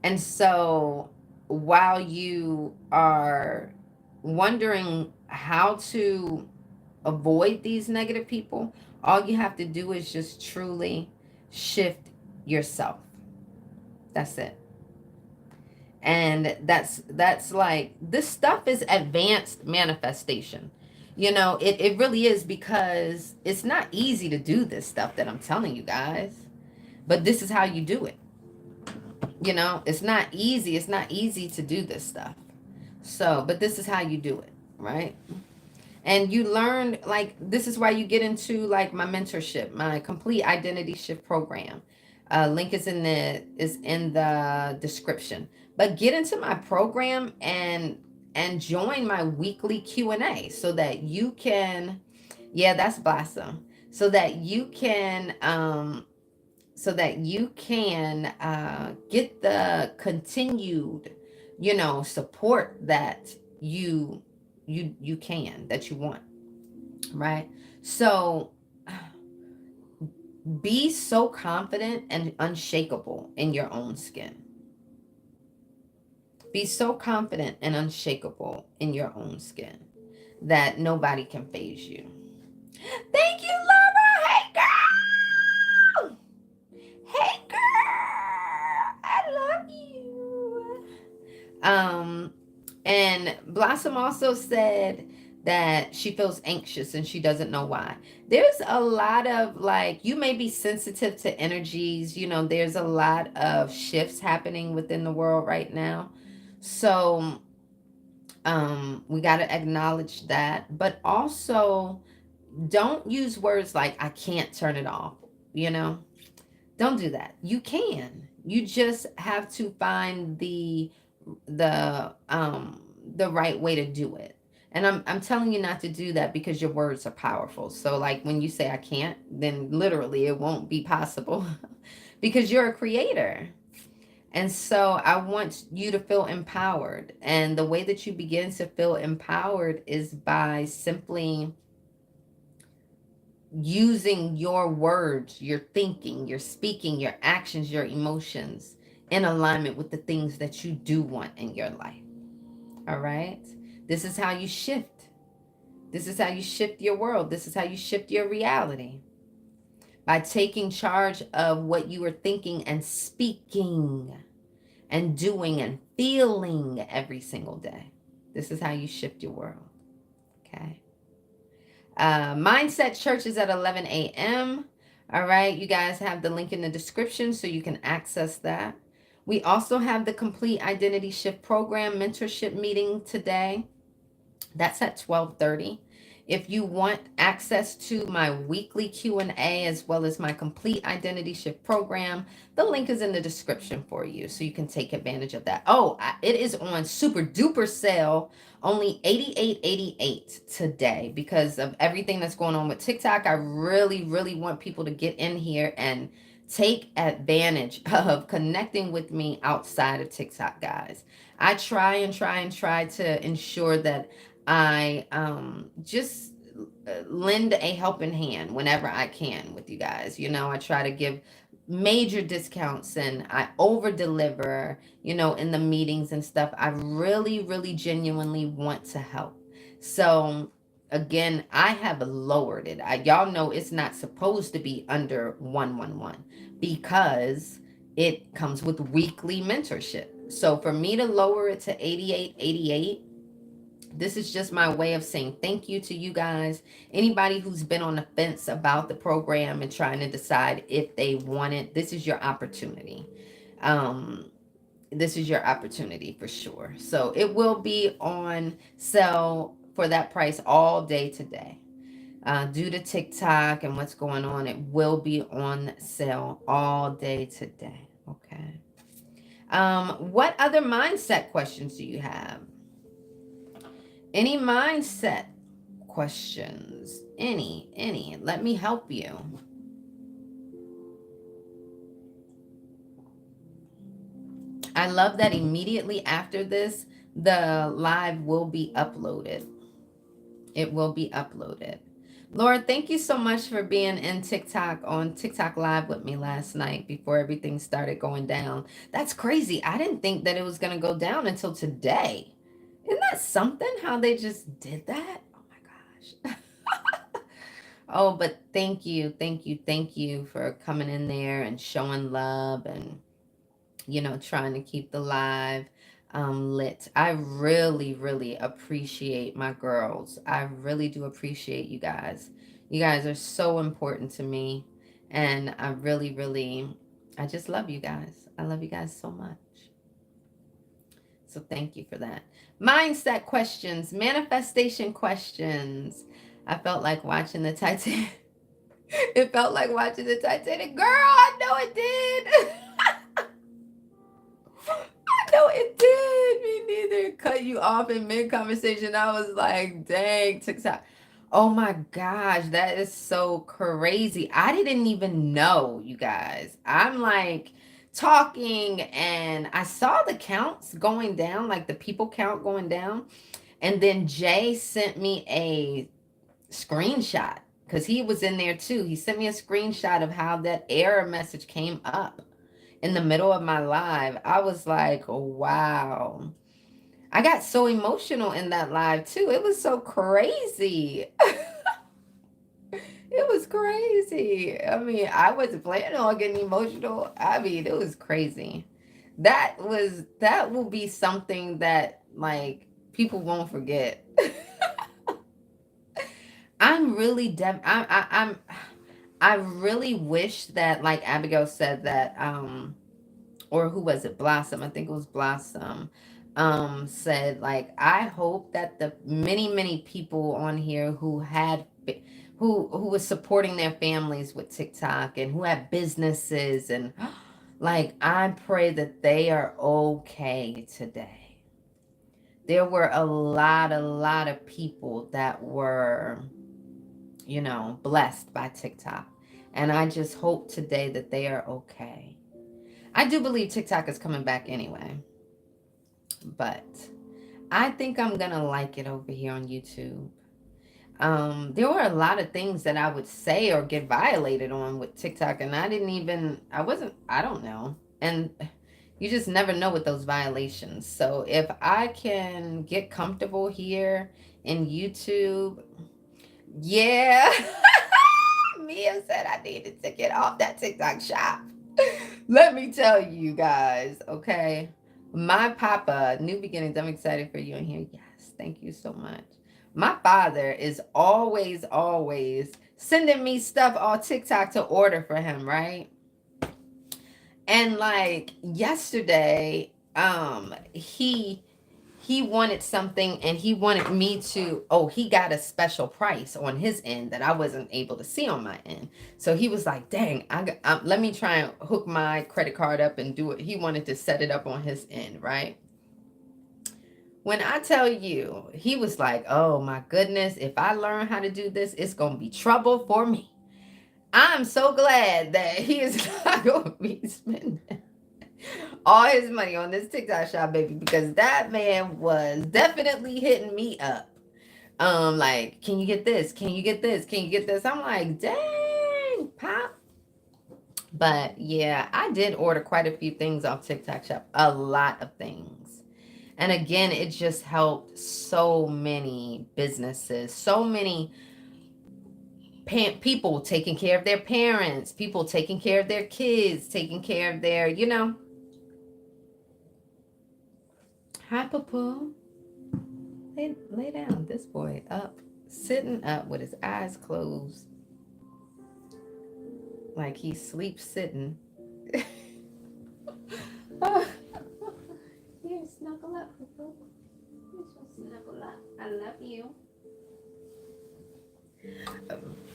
And so while you are wondering how to avoid these negative people, all you have to do is just truly shift yourself. That's it. And that's like, this stuff is advanced manifestation. It really is, because it's not easy to do this stuff that I'm telling you guys. But this is how you do it. It's not easy. It's not easy to do this stuff. So, but this is how you do it, right? And you learn, like, this is why you get into like my mentorship, my complete identity shift program. Link is in the description. But get into my program and join my weekly Q&A so that you can, yeah, that's Blossom. So that you can get the continued, support that that you want, right? So be so confident and unshakable in your own skin. Be so confident and unshakable in your own skin that nobody can phase you. Thank you, Laura. Hey, girl. Hey, girl. I love you. And Blossom also said that she feels anxious and she doesn't know why. There's a lot of, like, you may be sensitive to energies. There's a lot of shifts happening within the world right now. So we got to acknowledge that, but also don't use words like, I can't turn it off. Don't do that. You can. You just have to find the right way to do it. And I'm telling you not to do that because your words are powerful. So like when you say I can't, then literally it won't be possible because you're a creator. And so I want you to feel empowered. And the way that you begin to feel empowered is by simply using your words, your thinking, your speaking, your actions, your emotions in alignment with the things that you do want in your life. All right? This is how you shift. This is how you shift your world. This is how you shift your reality. By taking charge of what you are thinking and speaking and doing and feeling every single day. This is how you shift your world. Okay? Mindset Church is at 11 a.m. All right, you guys have the link in the description so you can access that. We also have the Complete Identity Shift Program mentorship meeting today. That's at 12:30. If you want access to my weekly Q&A as well as my Complete Identity Shift Program, the link is in the description for you so you can take advantage of that. Oh, it is on super duper sale, only $88.88 today because of everything that's going on with TikTok. I really, really want people to get in here and take advantage of connecting with me outside of TikTok, guys. I try to ensure that I just lend a helping hand whenever I can with you guys. I try to give major discounts and I over deliver, in the meetings and stuff. I really, really genuinely want to help. So again, I have lowered it. Y'all know it's not supposed to be under 111 because it comes with weekly mentorship. So for me to lower it to $88.88, this is just my way of saying thank you to you guys. Anybody who's been on the fence about the program and trying to decide if they want it, this is your opportunity. This is your opportunity for sure. So it will be on sale for that price all day today. Due to TikTok and what's going on, it will be on sale all day today. Okay. What other mindset questions do you have? Any mindset questions? Any. Let me help you. I love that immediately after this, the live will be uploaded. It will be uploaded. Laura, thank you so much for being in TikTok on TikTok Live with me last night before everything started going down. That's crazy. I didn't think that it was going to go down until today. Isn't that something how they just did that? Oh my gosh. Oh, but thank you, thank you, thank you for coming in there and showing love and, trying to keep the live lit. I really, really appreciate my girls. I really do appreciate you guys. You guys are so important to me. And I really, really, I just love you guys. I love you guys so much. So thank you for that. Mindset questions, manifestation questions. I felt like watching the Titanic. It felt like watching the Titanic. Girl, I know it did. I know it did. Me neither. Cut you off in mid conversation. I was like, dang, TikTok. Oh my gosh, that is so crazy. I didn't even know, you guys. I'm like talking and I saw the counts going down, like the people count going down. And then Jay sent me a screenshot because he was in there too. He sent me a screenshot of how that error message came up in the middle of my live. I was like, wow. I got so emotional in that live too. It was so crazy. It was crazy. I mean, I wasn't planning on getting emotional. I mean, it was crazy. That will be something that like people won't forget. I'm really I really wish that, like Abigail said, that or who was it, Blossom, I think it was Blossom, said like, I hope that the many people on here who had who was supporting their families with TikTok and who had businesses and like, I pray that they are okay today. There were a lot of people that were, blessed by TikTok. And I just hope today that they are okay. I do believe TikTok is coming back anyway. But I think I'm going to like it over here on YouTube. There were a lot of things that I would say or get violated on with TikTok. And I don't know. And you just never know with those violations. So if I can get comfortable here in YouTube, yeah. Mia said I needed to get off that TikTok shop. Let me tell you guys, okay? My papa, New Beginnings, I'm excited for you in here. Yes, thank you so much. My father is always sending me stuff on TikTok to order for him, right? And like yesterday, he wanted something and he wanted me to, he got a special price on his end that I wasn't able to see on my end. So he was like, dang, let me try and hook my credit card up and do it. He wanted to set it up on his end, right? When I tell you, he was like, oh my goodness, if I learn how to do this, it's going to be trouble for me. I'm so glad that he is not going to be spending all his money on this TikTok shop, baby, because that man was definitely hitting me up. Like, can you get this? Can you get this? Can you get this? I'm like, dang, pop. But yeah, I did order quite a few things off TikTok shop. A lot of things. And again, it just helped so many businesses, so many people taking care of their parents, people taking care of their kids, taking care of their, Hi, Papa. Lay down. This boy up, sitting up with his eyes closed, like he sleeps sitting. Here, snuggle up, Papa. Snuggle up. I love you.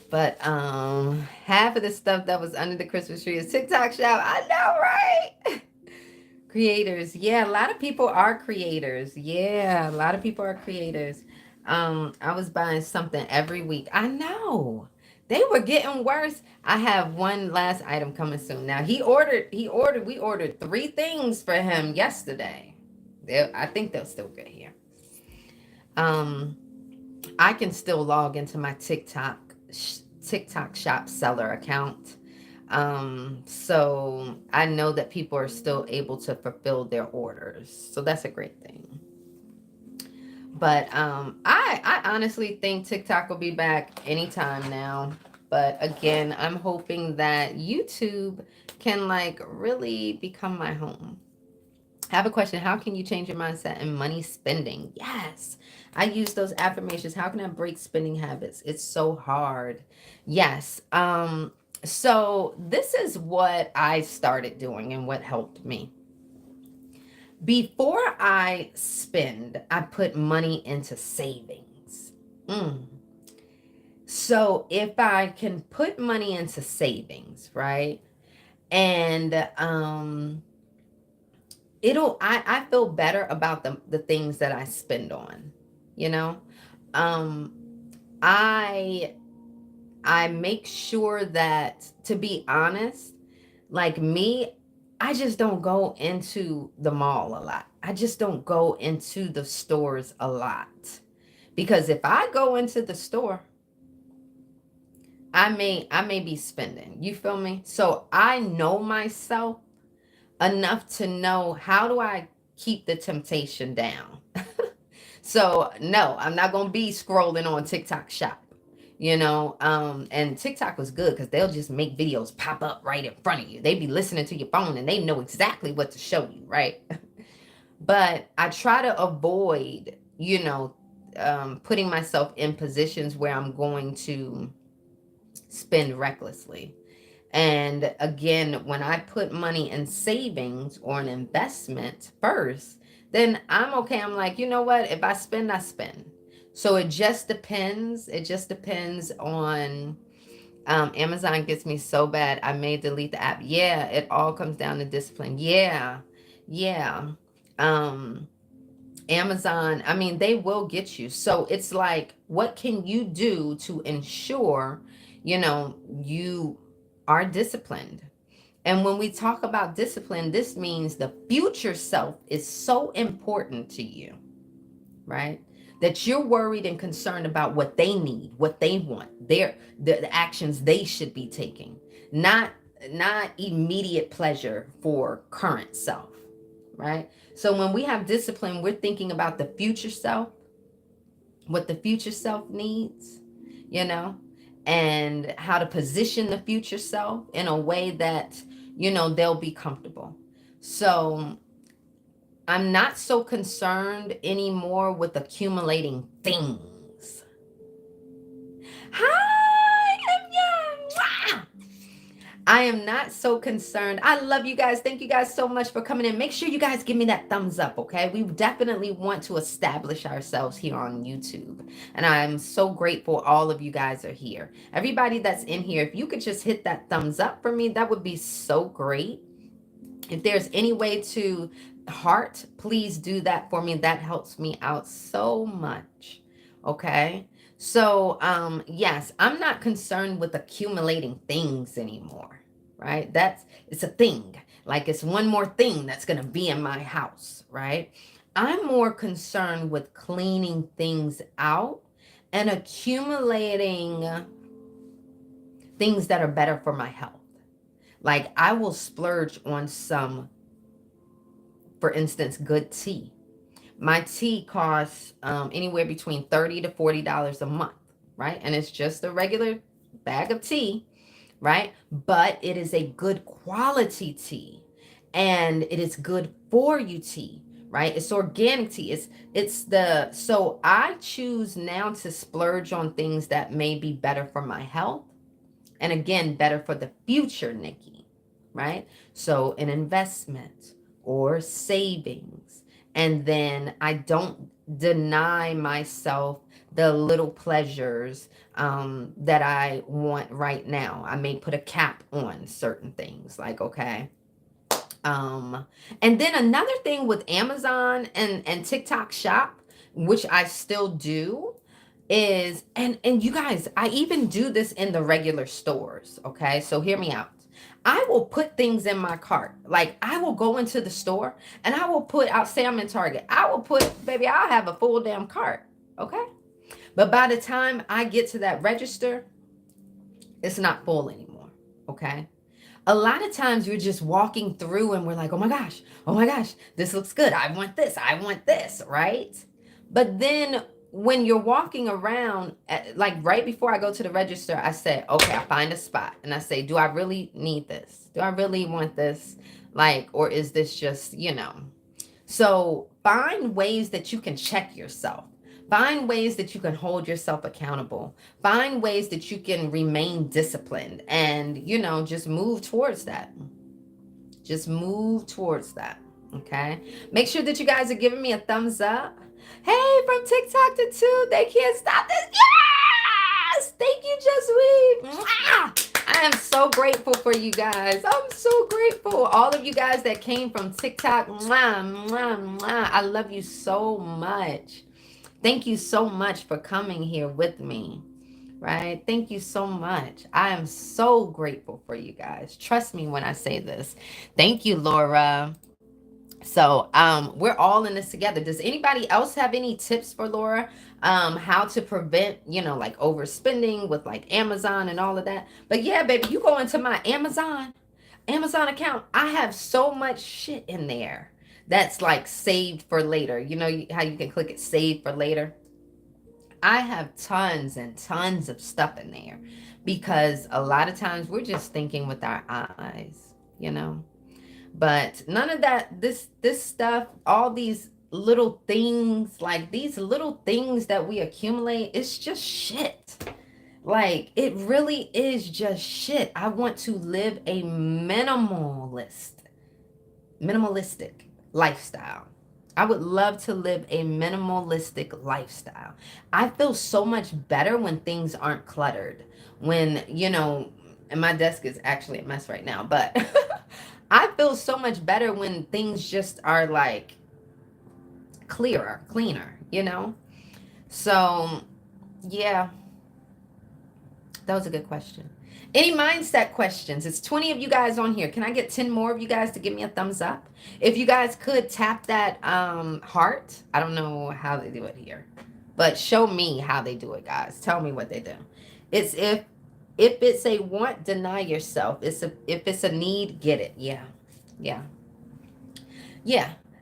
But half of the stuff that was under the Christmas tree is TikTok shop. I know, right? Creators. Yeah, a lot of people are creators. Yeah, a lot of people are creators. I was buying something every week. I know. They were getting worse. I have one last item coming soon. Now we ordered 3 things for him yesterday. I think they'll still get here. Um, I can still log into my TikTok shop seller account. So I know that people are still able to fulfill their orders. So that's a great thing. But I honestly think TikTok will be back anytime now. But again, I'm hoping that YouTube can like really become my home. I have a question. How can you change your mindset in money spending? Yes. I use those affirmations. How can I break spending habits? It's so hard. Yes. So this is what I started doing and what helped me. Before I spend, I put money into savings. So if I can put money into savings, right? And I feel better about the things that I spend on, you know? Um I I make sure that, to be honest, like me, I just don't go into the mall a lot. I just don't go into the stores a lot. Because if I go into the store, I may be spending. You feel me? So I know myself enough to know, how do I keep the temptation down? So no, I'm not gonna be scrolling on TikTok shop, and TikTok was good because they'll just make videos pop up right in front of you. They be listening to your phone and they know exactly what to show you, right? But I try to avoid, putting myself in positions where I'm going to spend recklessly. And again, when I put money in savings or an investment first, then I'm okay. I'm like, you know what? If I spend, I spend. So it just depends. It just depends on, Amazon gets me so bad. I may delete the app. Yeah, it all comes down to discipline. Yeah. Yeah. Um, Amazon, I mean, they will get you. So it's like, what can you do to ensure, you are disciplined? And when we talk about discipline, this means the future self is so important to you, right? That you're worried and concerned about what they need, what they want, the actions they should be taking, not immediate pleasure for current self, right? So when we have discipline, we're thinking about the future self, what the future self needs, you know, and how to position the future self in a way that, they'll be comfortable. So I'm not so concerned anymore with accumulating things. Hi, Emya. I am not so concerned. I love you guys. Thank you guys so much for coming in. Make sure you guys give me that thumbs up, okay? We definitely want to establish ourselves here on YouTube. And I'm so grateful all of you guys are here. Everybody that's in here, if you could just hit that thumbs up for me, that would be so great. If there's any way to heart, please do that for me. That helps me out so much. Okay? So, yes, I'm not concerned with accumulating things anymore, right? It's a thing. Like, it's one more thing that's going to be in my house, right? I'm more concerned with cleaning things out and accumulating things that are better for my health. Like, I will splurge on some, for instance, good tea. My tea costs anywhere between $30 to $40 a month, right? And it's just a regular bag of tea, right? But it is a good quality tea, and it is good for you tea, right? It's organic tea. So I choose now to splurge on things that may be better for my health, and again, better for the future, Nikki, right? So an investment or savings. And then I don't deny myself the little pleasures that I want right now. I may put a cap on certain things, like, okay. And then another thing with Amazon and TikTok shop, which I still do, is, and you guys, I even do this in the regular stores, okay? So hear me out. I will put things in my cart. Like I will go into the store and I will put out, say I'm in Target. I will put, baby, I'll have a full damn cart, okay? But by the time I get to that register, it's not full anymore, okay? A lot of times we're just walking through and we're like, oh my gosh, this looks good. I want this, right? But then when you're walking around, like right before I go to the register, I say, okay, I find a spot and I say, do I really need this? Do I really want this? Like, or is this just, So find ways that you can check yourself. Find ways that you can hold yourself accountable. Find ways that you can remain disciplined and, just move towards that. Just move towards that. Okay. Make sure that you guys are giving me a thumbs up. Hey, from TikTok to 2, they can't stop this. Yes! Thank you, Just I am so grateful for you guys. I'm so grateful. All of you guys that came from TikTok. I love you so much. Thank you so much for coming here with me, right? Thank you so much. I am so grateful for you guys. Trust me when I say this. Thank you, Laura. So we're all in this together. Does anybody else have any tips for Laura? How to prevent, like overspending with like Amazon and all of that. But yeah, baby, you go into my Amazon account. I have so much shit in there that's like saved for later. You know how you can click it save for later? I have tons and tons of stuff in there because a lot of times we're just thinking with our eyes. But none of that, this stuff, all these little things, like these little things that we accumulate, it's just shit. Like it really is just shit. I want to live a minimalistic lifestyle. I would love to live a minimalistic lifestyle. I feel so much better when things aren't cluttered. When, and my desk is actually a mess right now, but I feel so much better when things just are like cleaner. So, yeah, that was a good question. Any mindset questions? It's 20 of you guys on here. Can I get 10 more of you guys to give me a thumbs up? If you guys could tap that heart. I don't know how they do it here, but show me how they do it, guys. Tell me what they do. It's if it's a want, deny yourself. If it's a need, get it. Yeah.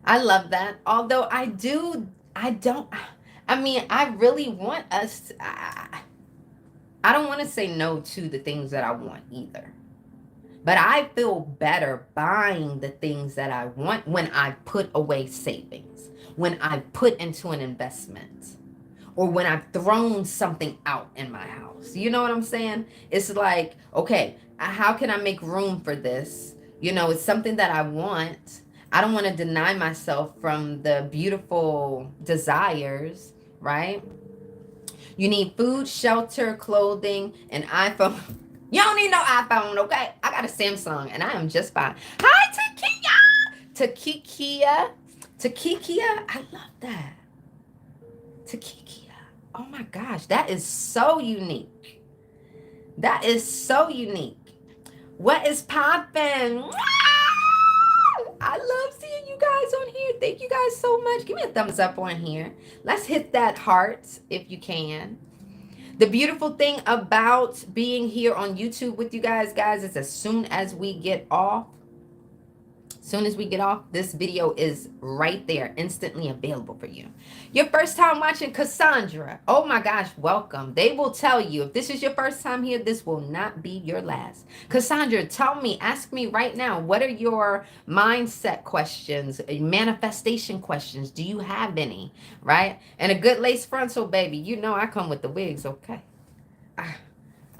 I love that. Although I really want us to, I don't want to say no to the things that I want either. But I feel better buying the things that I want when I put away savings, when I put into an investment, or when I've thrown something out in my house. You know what I'm saying? It's like, okay, how can I make room for this? It's something that I want. I don't want to deny myself from the beautiful desires, right? You need food, shelter, clothing, an iPhone. You don't need no iPhone, okay? I got a Samsung and I am just fine. Hi, Takikia. Takikia. I love that. Takikia. Oh my gosh, that is so unique. That is so unique. What is poppin'? I love seeing you guys on here. Thank you guys so much. Give me a thumbs up on here. Let's hit that heart if you can. The beautiful thing about being here on YouTube with you guys, is as soon as we get off, this video is right there, instantly available for you. Your first time watching, Cassandra. Oh my gosh, welcome. They will tell you, if this is your first time here, this will not be your last. Cassandra, ask me right now, what are your mindset questions, manifestation questions? Do you have any, right? And a good lace frontal, baby. You know I come with the wigs, okay?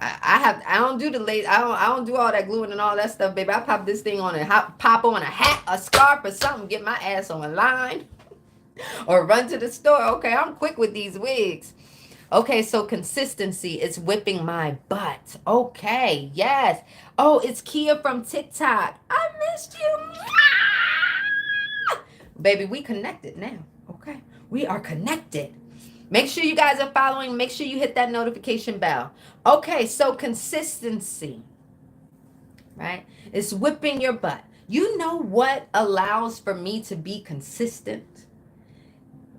I don't do the lace. I don't do all that gluing and all that stuff, baby. I pop this thing on and pop on a hat, a scarf, or something. Get my ass on a line, or run to the store. Okay, I'm quick with these wigs. Okay, so consistency is whipping my butt. Okay, yes. Oh, it's Kia from TikTok. I missed you, baby. We connected now. Okay, we are connected. Make sure you guys are following. Make sure you hit that notification bell. Okay, so consistency, right? It's whipping your butt. You know what allows for me to be consistent?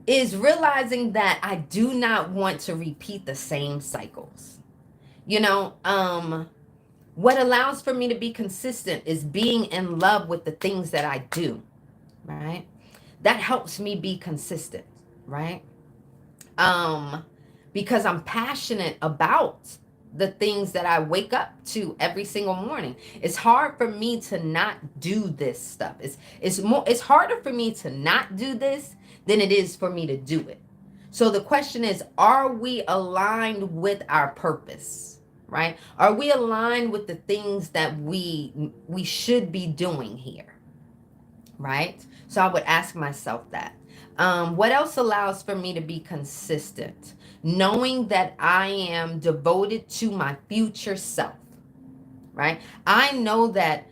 Is realizing that I do not want to repeat the same cycles. You know, what allows for me to be consistent is being in love with the things that I do, right? That helps me be consistent, right? Because I'm passionate about the things that I wake up to every single morning. It's hard for me to not do this stuff. It's harder for me to not do this than it is for me to do it. So the question is, are we aligned with our purpose? Right? Are we aligned with the things that we should be doing here? Right? So I would ask myself that. What else allows for me to be consistent? Knowing that I am devoted to my future self, right? I know that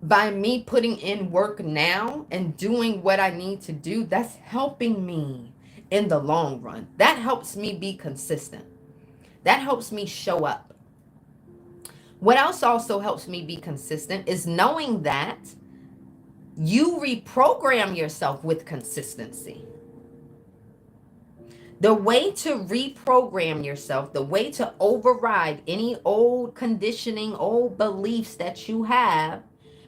by me putting in work now and doing what I need to do, that's helping me in the long run. That helps me be consistent. That helps me show up. What else also helps me be consistent is knowing that you reprogram yourself with consistency. The way to reprogram yourself, the way to override any old conditioning, old beliefs that you have,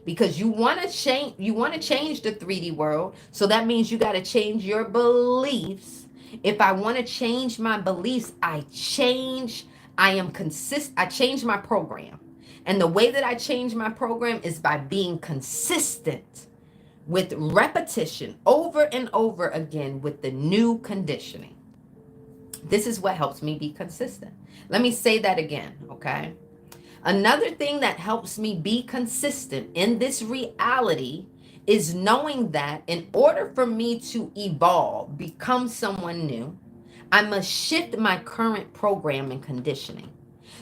because you want to change the 3D world. So that means you got to change your beliefs. If I want to change my beliefs, I change my program. And the way that I change my program is by being consistent with repetition over and over again with the new conditioning. This is what helps me be consistent. Let me say that again, okay? Another thing that helps me be consistent in this reality is knowing that in order for me to evolve, become someone new, I must shift my current program and conditioning.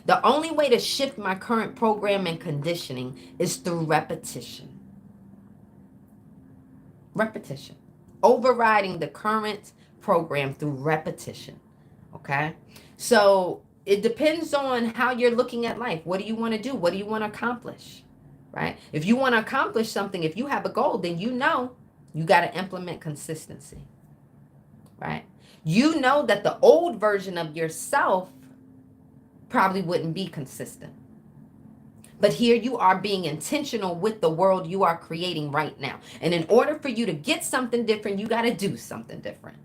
The only way to shift my current program and conditioning is through repetition. Repetition. Overriding the current program through repetition. Okay? So it depends on how you're looking at life. What do you want to do? What do you want to accomplish? Right? If you want to accomplish something, if you have a goal, then you know you got to implement consistency. Right? You know that the old version of yourself probably wouldn't be consistent. But here you are being intentional with the world you are creating right now. And in order for you to get something different, you got to do something different.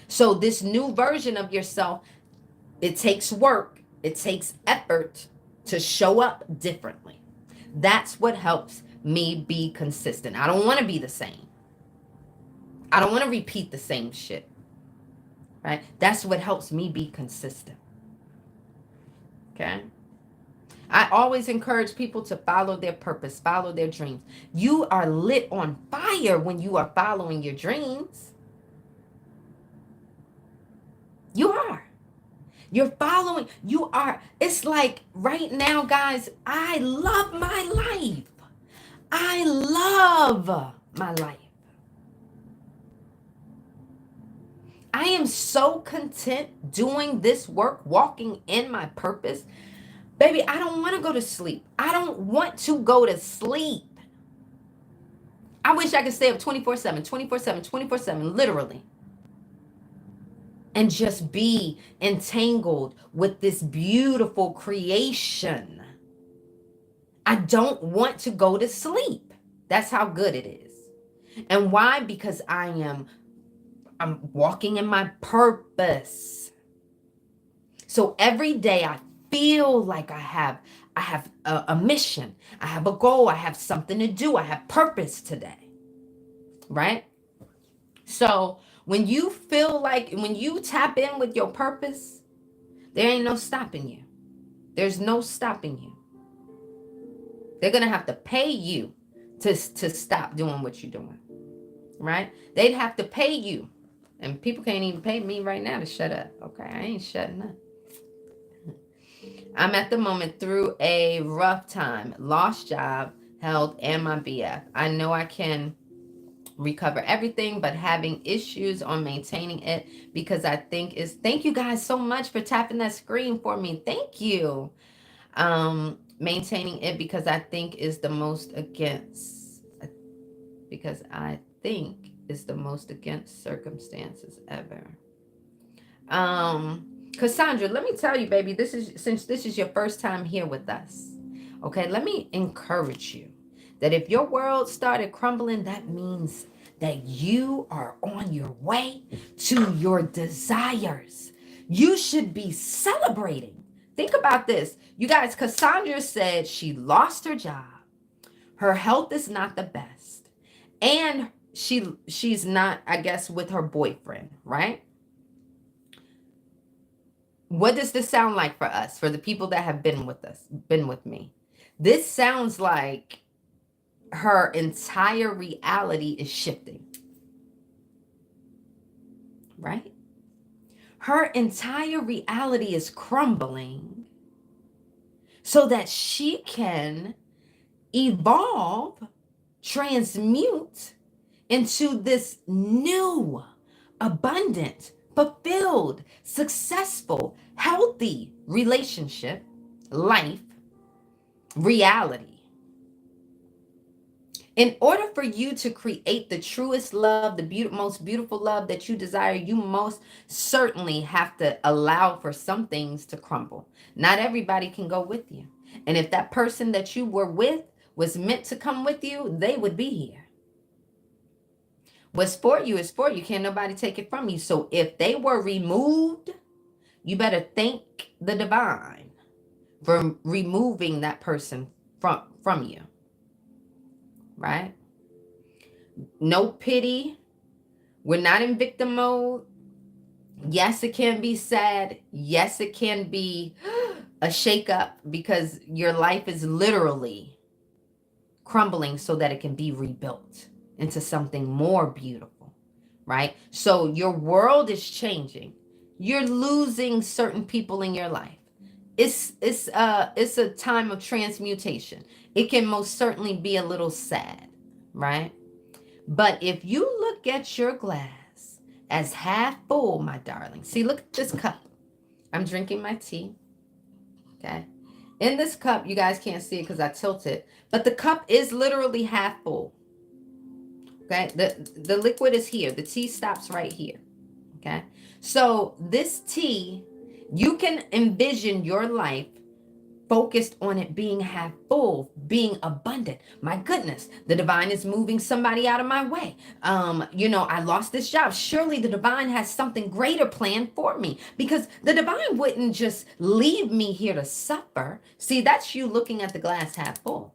So this new version of yourself, it takes work, it takes effort to show up differently. That's what helps me be consistent. I don't want to be the same. I don't want to repeat the same shit. Right? That's what helps me be consistent. Okay? I always encourage people to follow their purpose, follow their dreams. You are lit on fire when you are following your dreams. You are. You're following. You are. It's like right now, guys, I love my life. I love my life. I am so content doing this work, walking in my purpose. Baby, I don't want to go to sleep. I don't want to go to sleep. I wish I could stay up 24/7, 24/7, 24/7, literally. And just be entangled with this beautiful creation. I don't want to go to sleep. That's how good it is. And why? Because I'm walking in my purpose. So every day I feel like I have a mission. I have a goal. I have something to do. I have purpose today. Right? So when you feel like, when you tap in with your purpose, there ain't no stopping you. There's no stopping you. They're going to have to pay you to stop doing what you're doing. Right? They'd have to pay you. And people can't even pay me right now to shut up. Okay? I ain't shutting up. I'm at the moment through a rough time. Lost job, health, and my BF. I know I can recover everything, but having issues on maintaining it because I think is, thank you guys so much for tapping that screen for me. Thank you. Maintaining it because I think is the most against, because I think is the most against circumstances ever. Cassandra, let me tell you, baby, this is, since this is your first time here with us, okay, let me encourage you that if your world started crumbling, that means that you are on your way to your desires. You should be celebrating. Think about this. You guys, Cassandra said she lost her job. Her health is not the best. And she's not, I guess, with her boyfriend, right? What does this sound like for us, for the people that have been with us, been with me? This sounds like her entire reality is shifting, right? Her entire reality is crumbling so that she can evolve, transmute into this new, abundant, fulfilled, successful, healthy relationship, life, reality. In order for you to create the truest love, the most beautiful love that you desire, you most certainly have to allow for some things to crumble. Not everybody can go with you. And if that person that you were with was meant to come with you, they would be here. What's for you is for you. Can't nobody take it from you. So if they were removed, you better thank the divine for removing that person from you. Right? No pity. We're not in victim mode. Yes, it can be sad. Yes, it can be a shakeup because your life is literally crumbling so that it can be rebuilt into something more beautiful, right? So your world is changing. You're losing certain people in your life. It's a time of transmutation. It can most certainly be a little sad, right? But if you look at your glass as half full, my darling, see, look at this cup. I'm drinking my tea, okay? In this cup, you guys can't see it because I tilt it, but the cup is literally half full, okay? The liquid is here. The tea stops right here, okay? So this tea, you can envision your life focused on it being half full, being abundant. My goodness, the divine is moving somebody out of my way. I lost this job. Surely the divine has something greater planned for me, because the divine wouldn't just leave me here to suffer. See, that's you looking at the glass half full.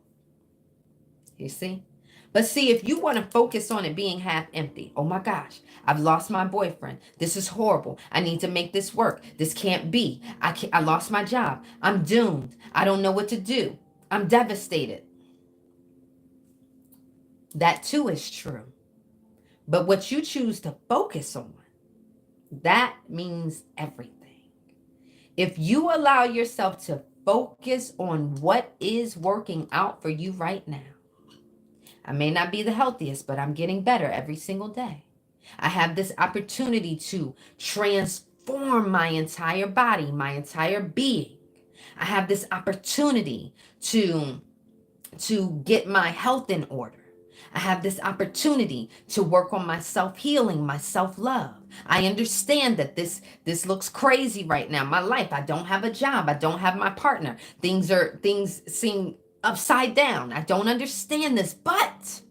You see? But see, if you want to focus on it being half empty, oh my gosh, I've lost my boyfriend. This is horrible. I need to make this work. This can't be. I lost my job. I'm doomed. I don't know what to do. I'm devastated. That too is true. But what you choose to focus on, that means everything. If you allow yourself to focus on what is working out for you right now, I may not be the healthiest, but I'm getting better every single day. I have this opportunity to transform my entire body, my entire being. I have this opportunity to get my health in order. I have this opportunity to work on my self-healing, my self-love. I understand that this looks crazy right now. My life, I don't have a job. I don't have my partner. Things seem upside down. I don't understand this, but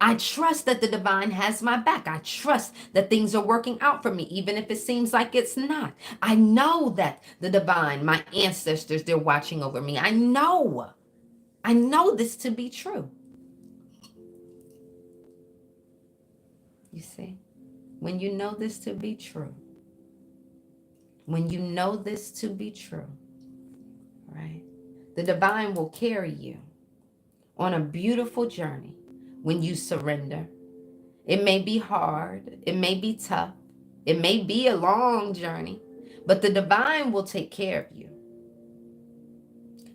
I trust that the divine has my back. I trust that things are working out for me, even if it seems like it's not. I know that the divine, my ancestors, they're watching over me. I know this to be true. You see, when you know this to be true, right? The divine will carry you on a beautiful journey when you surrender. It may be hard. It may be tough. It may be a long journey, but the divine will take care of you.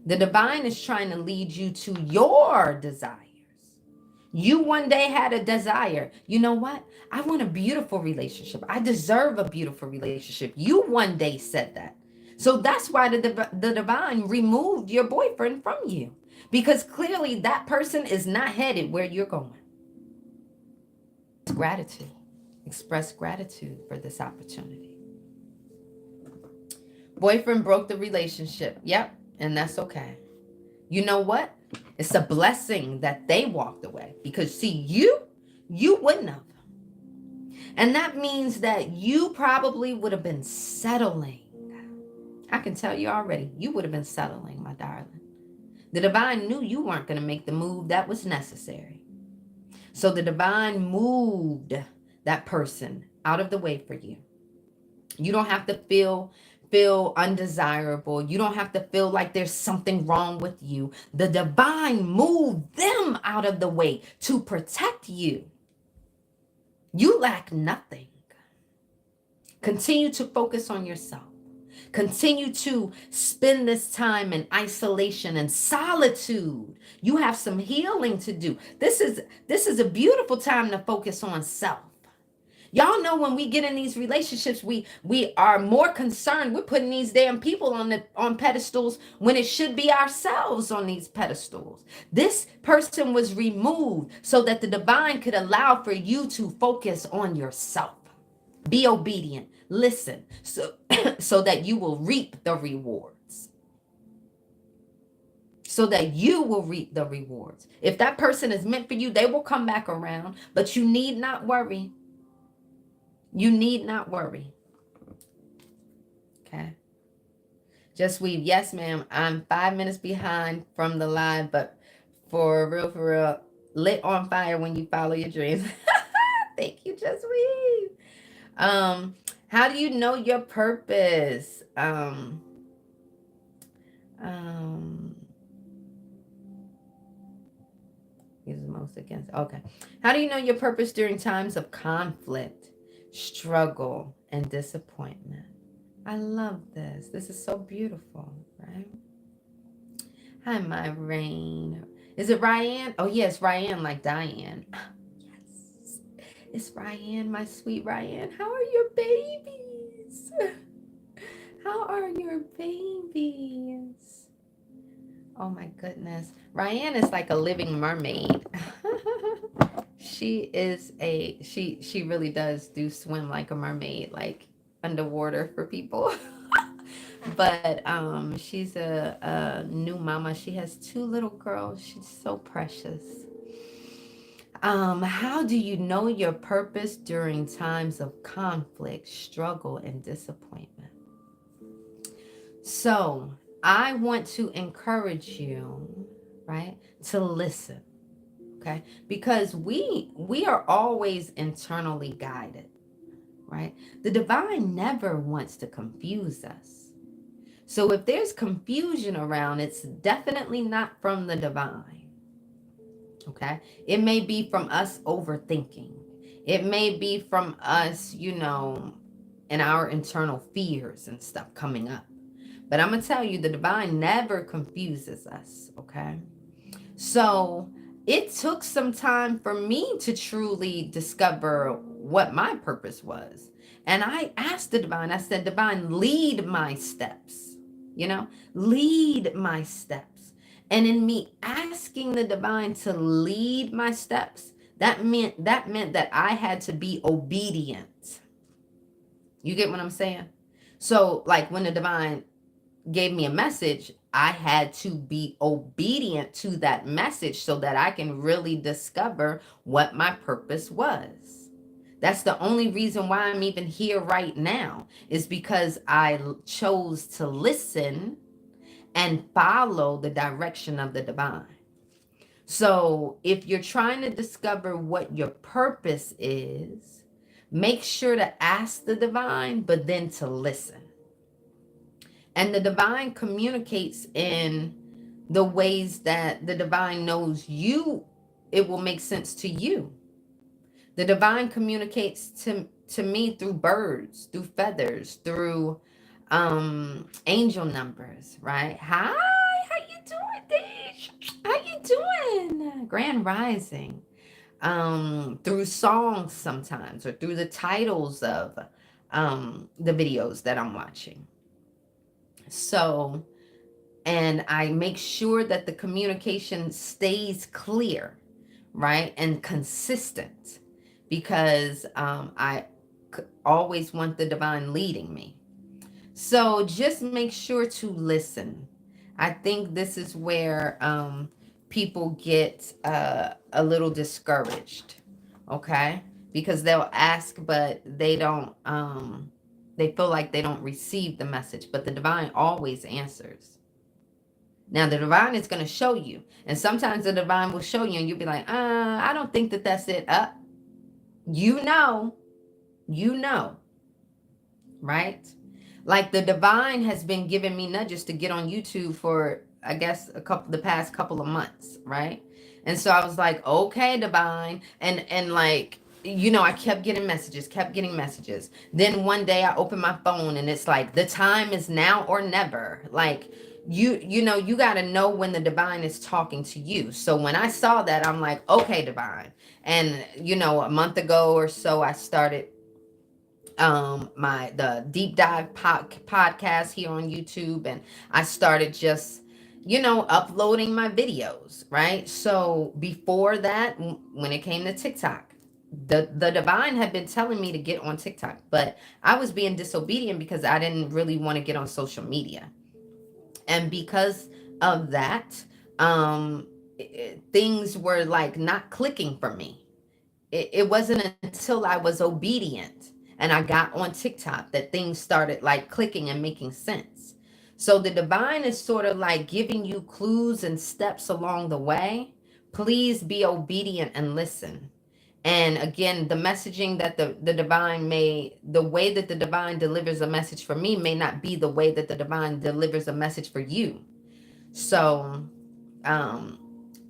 The divine is trying to lead you to your desires. You one day had a desire. You know what? I want a beautiful relationship. I deserve a beautiful relationship. You one day said that. So that's why the divine removed your boyfriend from you. Because clearly that person is not headed where you're going. Gratitude. Express gratitude for this opportunity. Boyfriend broke the relationship. Yep. And that's okay. You know what? It's a blessing that they walked away. Because see, you wouldn't have. And that means that you probably would have been settling. I can tell you already, you would have been settling, my darling. The divine knew you weren't going to make the move that was necessary. So the divine moved that person out of the way for you. You don't have to feel undesirable. You don't have to feel like there's something wrong with you. The divine moved them out of the way to protect you. You lack nothing. Continue to focus on yourself. Continue to spend this time in isolation and solitude. You have some healing to do. This is a beautiful time to focus on self. Y'all know when we get in these relationships, we are more concerned. We're putting these damn people on pedestals when it should be ourselves on these pedestals. This person was removed so that the divine could allow for you to focus on yourself. Be obedient. Listen, so that you will reap the rewards. So that you will reap the rewards. If that person is meant for you, they will come back around, but you need not worry. You need not worry. Okay. Just weave. Yes, ma'am. I'm 5 minutes behind from the live, but for real, lit on fire when you follow your dreams. Thank you, Just Weave. How do you know your purpose? Is most against. Okay. How do you know your purpose during times of conflict, struggle, and disappointment? I love this. This is so beautiful, right? Hi, my Rain. Is it Ryan? Oh, yes, Ryan, like Diane. Yes. It's Ryan, my sweet Ryan. How are your babies? How are your babies? Oh my goodness. Ryan is like a living mermaid. She really does swim like a mermaid, like underwater for people. But she's a new mama. She has 2 little girls. She's so precious. How do you know your purpose during times of conflict, struggle, and disappointment? So I want to encourage you, right, to listen, okay? Because we are always internally guided, right? The divine never wants to confuse us. So if there's confusion around, it's definitely not from the divine, okay? It may be from us overthinking. It may be from us, and our internal fears and stuff coming up. But I'm going to tell you, the divine never confuses us, okay? So it took some time for me to truly discover what my purpose was. And I asked the divine, I said, divine, lead my steps, lead my steps. And in me asking the divine to lead my steps, that meant that I had to be obedient. You get what I'm saying? So like when the divine gave me a message, I had to be obedient to that message so that I can really discover what my purpose was. That's the only reason why I'm even here right now, is because I chose to listen and follow the direction of the divine. So if you're trying to discover what your purpose is, make sure to ask the divine, but then to listen. And the divine communicates in the ways that the divine knows it will make sense to you. The divine communicates to me through birds, through feathers, through angel numbers, right? Hi, how you doing, Deej? How you doing? Grand Rising. through songs sometimes, or through the titles of the videos that I'm watching. So, and I make sure that the communication stays clear, right, and consistent, because always want the divine leading me. So just make sure to listen. I think this is where people get a little discouraged, okay? Because they'll ask, but they feel like they don't receive the message, but the divine always answers. Now, the divine is going to show you, and sometimes the divine will show you, and you'll be like, I don't think that that's it. You know, you know, right? Like the divine has been giving me nudges to get on YouTube for, I guess, the past couple of months, right? And so I was like, okay, divine, and like, I kept getting messages, kept getting messages. Then one day I opened my phone and it's like, the time is now or never. Like, you got to know when the divine is talking to you. So when I saw that, I'm like, okay, divine. And a month ago or so, I started the deep dive podcast here on YouTube, and I started just uploading my videos, right? So before that, when it came to TikTok, the divine had been telling me to get on TikTok, but I was being disobedient because I didn't really want to get on social media. And because of that, things were like not clicking for me. It wasn't until I was obedient and I got on TikTok that things started like clicking and making sense. So the divine is sort of like giving you clues and steps along the way. Please be obedient and listen. And again, the messaging that the divine the way that the divine delivers a message for me may not be the way that the divine delivers a message for you. So um,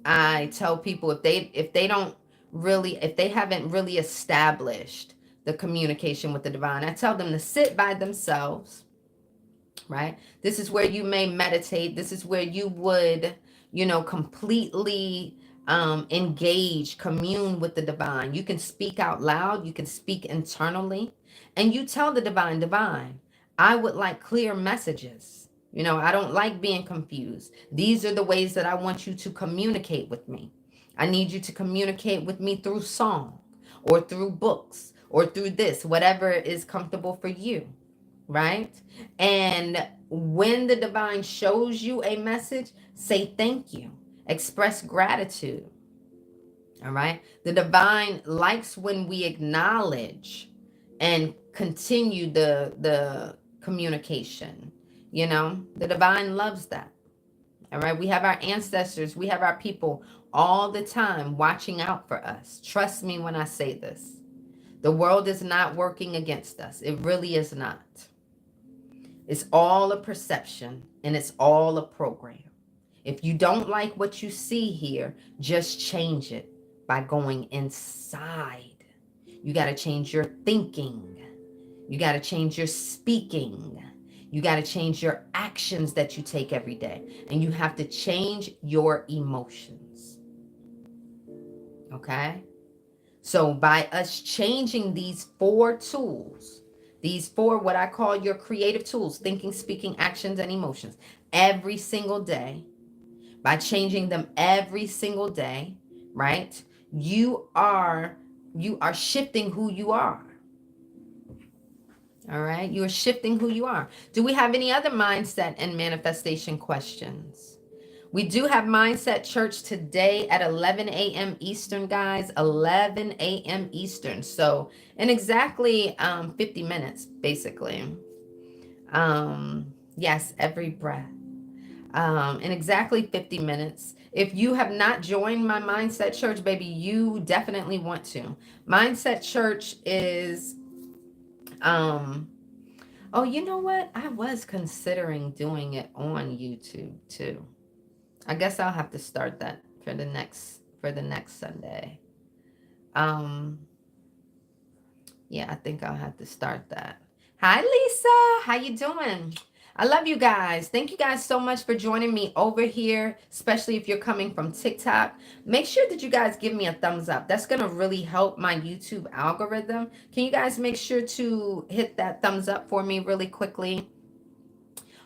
I tell people, if they haven't really established the communication with the divine, I tell them to sit by themselves, right? This is where you may meditate. This is where you would, completely engage, commune with the divine. You can speak out loud, you can speak internally, and you tell the divine, I would like clear messages. I don't like being confused. These are the ways that I want you to communicate with me. I need you to communicate with me through song or through books or through this, whatever is comfortable for you, right? And when the divine shows you a message, say thank you, express gratitude. All right. The divine likes when we acknowledge and continue the communication. The divine loves that. All right. We have our ancestors, we have our people all the time watching out for us. Trust me when I say this. The world is not working against us. It really is not. It's all a perception and it's all a program. If you don't like what you see here, just change it by going inside. You got to change your thinking. You got to change your speaking. You got to change your actions that you take every day. And you have to change your emotions. Okay? So by us changing these 4 tools, these 4, what I call your creative tools, thinking, speaking, actions, and emotions, every single day, by changing them every single day, right? You are shifting who you are. All right? You are shifting who you are. Do we have any other mindset and manifestation questions? We do have Mindset Church today at 11 a.m. Eastern, guys. 11 a.m. Eastern. So in exactly 50 minutes, basically. Yes, every breath. In exactly 50 minutes. If you have not joined my Mindset Church, baby, you definitely want to. Mindset Church is, oh, you know what? I was considering doing it on YouTube too. I guess I'll have to start that for the next Sunday. Yeah, I think I'll have to start that. Hi, Lisa. How you doing? I love you guys. Thank you guys so much for joining me over here, especially if you're coming from TikTok. Make sure that you guys give me a thumbs up. That's going to really help my YouTube algorithm. Can you guys make sure to hit that thumbs up for me really quickly?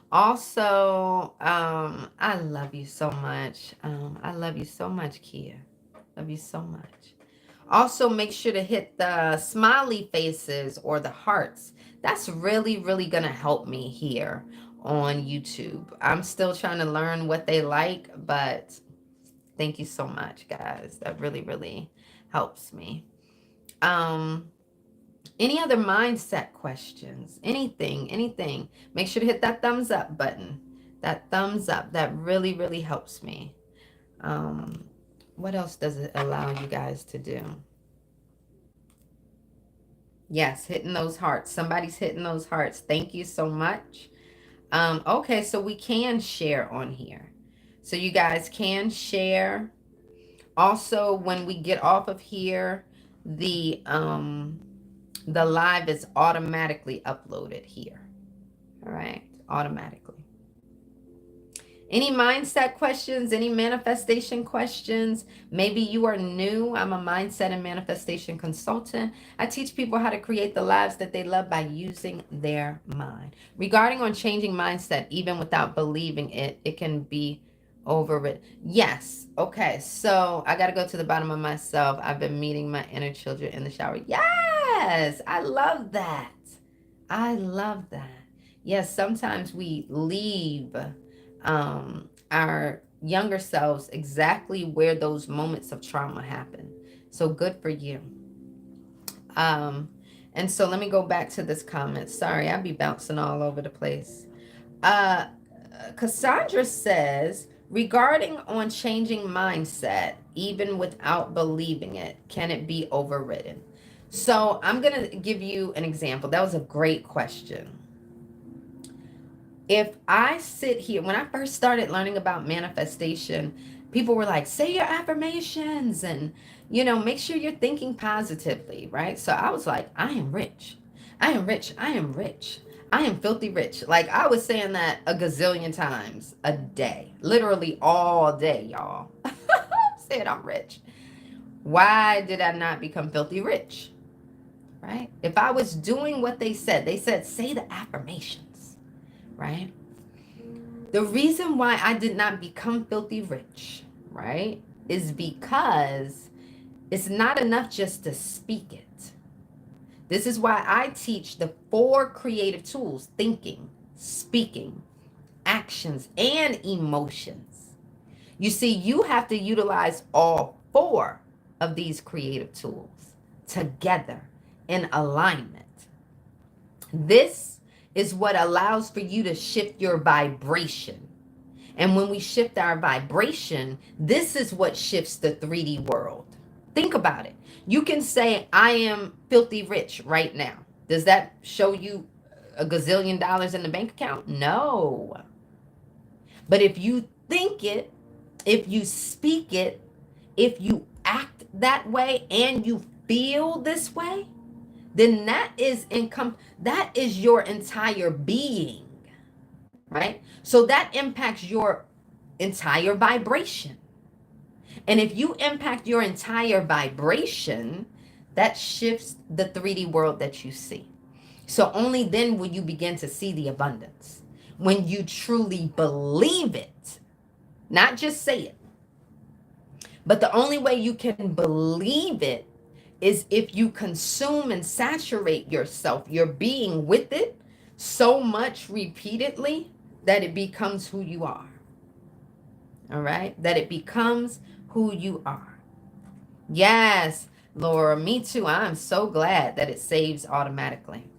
Also, I love you so much. I love you so much, Kia. Love you so much. Also, make sure to hit the smiley faces or the hearts. That's really, really going to help me here on YouTube. I'm still trying to learn what they like, but thank you so much, guys. That really, really helps me. Any other mindset questions? Anything. Make sure to hit that thumbs up button. That thumbs up. That really, really helps me. What else does it allow you guys to do? Yes, hitting those hearts. Somebody's hitting those hearts. Thank you so much. Okay, so we can share on here. So you guys can share. Also, when we get off of here, the live is automatically uploaded here. All right, automatically. Any mindset questions, any manifestation questions? Maybe you are new. I'm a mindset and manifestation consultant. I teach people how to create the lives that they love by using their mind. Regarding on changing mindset, even without believing it, it can be overridden. Yes. Okay. So I got to go to the bottom of myself. I've been meeting my inner children in the shower. Yes. I love that. I love that. Yes. Sometimes we leave our younger selves exactly where those moments of trauma happen. So good for you. And so let me go back to this comment. Sorry, I'll be bouncing all over the place. Cassandra says, regarding on changing mindset, even without believing it, can it be overridden? So I'm going to give you an example. That was a great question. If I sit here, when I first started learning about manifestation, people were like, say your affirmations and, make sure you're thinking positively, right? So I was like, I am rich. I am rich. I am rich. I am filthy rich. Like I was saying that a gazillion times a day, literally all day, y'all. Said I'm rich. Why did I not become filthy rich? Right? If I was doing what they said say the affirmations, right? The reason why I did not become filthy rich, right, is because it's not enough just to speak it. This is why I teach the 4 creative tools: thinking, speaking, actions, and emotions. You see, you have to utilize all 4 of these creative tools together in alignment. This is what allows for you to shift your vibration. And when we shift our vibration, this is what shifts the 3D world. Think about it. You can say, I am filthy rich right now. Does that show you a gazillion dollars in the bank account? No. But if you think it, if you speak it, if you act that way and you feel this way, then that is your entire being, right? So that impacts your entire vibration. And if you impact your entire vibration, that shifts the 3D world that you see. So only then will you begin to see the abundance. When you truly believe it, not just say it. But the only way you can believe it is if you consume and saturate yourself, your being with it so much repeatedly that it becomes who you are. All right? That it becomes who you are. Yes, Laura, me too. I'm so glad that it saves automatically.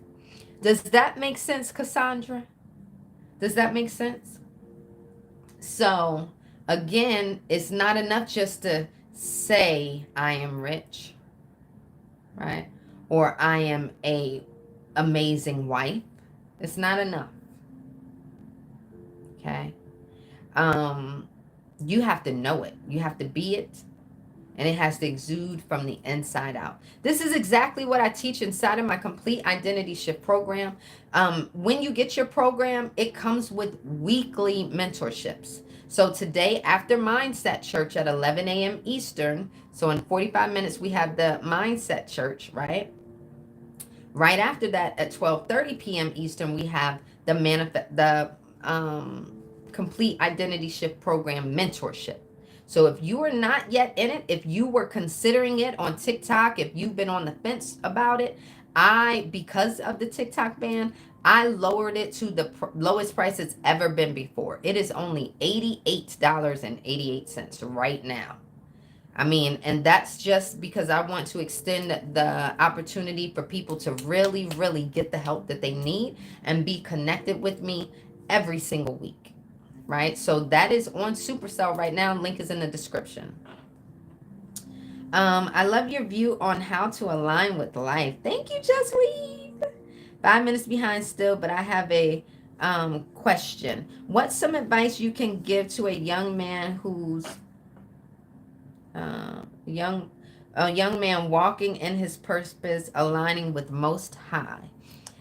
Does that make sense, Cassandra? Does that make sense? So, again, it's not enough just to say, I am rich, right? Or I am a amazing wife. It's not enough. Okay? You have to know it. You have to be it. and it has to exude from the inside out. This is exactly what I teach inside of my complete identity shift program. When you get your program, it comes with weekly mentorships. So today, after Mindset Church at 11 a.m. Eastern, so in 45 minutes, we have the Mindset Church, right? Right after that, at 12:30 p.m. Eastern, we have the complete identity shift program mentorship. So if you are not yet in it, if you were considering it on TikTok, if you've been on the fence about it, because of the TikTok ban, I lowered it to the lowest price it's ever been before. It is only $88.88 right now. I mean, and that's just because I want to extend the opportunity for people to really, really get the help that they need and be connected with me every single week, right? So that is on Supercell right now. Link is in the description. I love your view on how to align with life. Thank you, Just Weave. 5 minutes behind still, but I have a question. What's some advice you can give to a young man who's uh, young a young man walking in his purpose, aligning with Most High?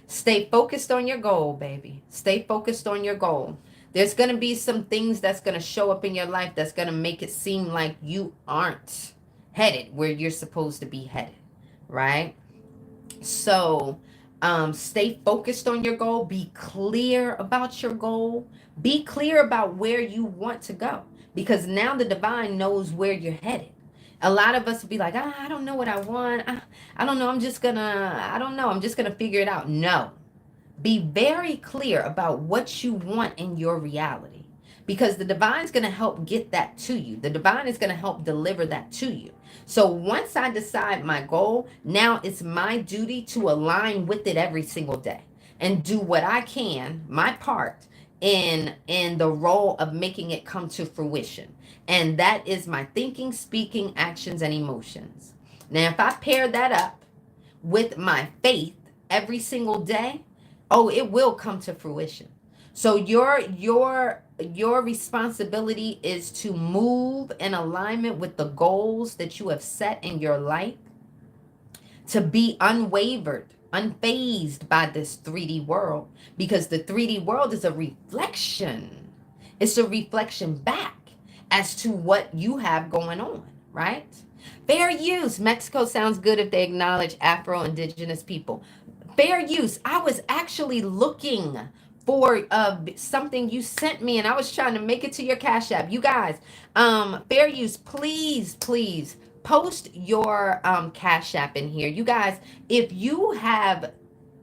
Stay focused on your goal, baby. Stay focused on your goal. There's going to be some things that's going to show up in your life that's going to make it seem like you aren't headed where you're supposed to be headed, right? So stay focused on your goal. Be clear about your goal. Be clear about where you want to go, because now the divine knows where you're headed. A lot of us will be like, I don't know what I want. I don't know. I don't know. I'm just going to figure it out. No, be very clear about what you want in your reality, because the divine is going to help get that to you. The divine is going to help deliver that to you. So once I decide my goal, now it's my duty to align with it every single day and do what I can, my part in the role of making it come to fruition. And that is my thinking, speaking, actions, and emotions. Now, if I pair that up with my faith every single day, oh, it will come to fruition. So your responsibility is to move in alignment with the goals that you have set in your life, to be unwavered, unfazed by this 3D world, because the 3D world is a reflection. It's a reflection back as to what you have going on, right? Fair use. Mexico sounds good if they acknowledge Afro-Indigenous people. Fair use. I was actually looking for something you sent me, and I was trying to make it to your Cash App. You guys, fair use, please, please post your Cash App in here. You guys, if you have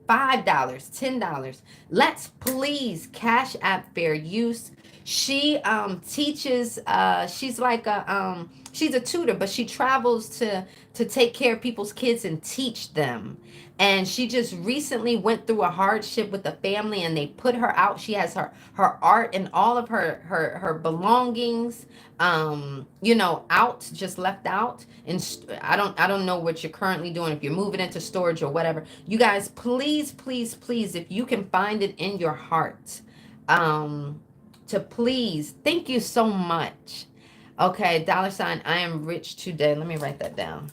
$5, $10, let's please Cash App Fair Use. She teaches, she's like she's a tutor, but she travels to take care of people's kids and teach them. And she just recently went through a hardship with the family, and they put her out. She has her art and all of her belongings, out, just left out. And I don't know what you're currently doing, if you're moving into storage or whatever. You guys, please, please, please, if you can find it in your heart, to please, thank you so much. Okay, $, I am rich today. Let me write that down.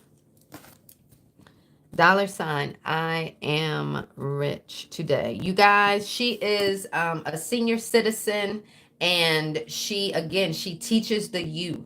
$, I am rich today. You guys, she is a senior citizen, and she teaches the youth.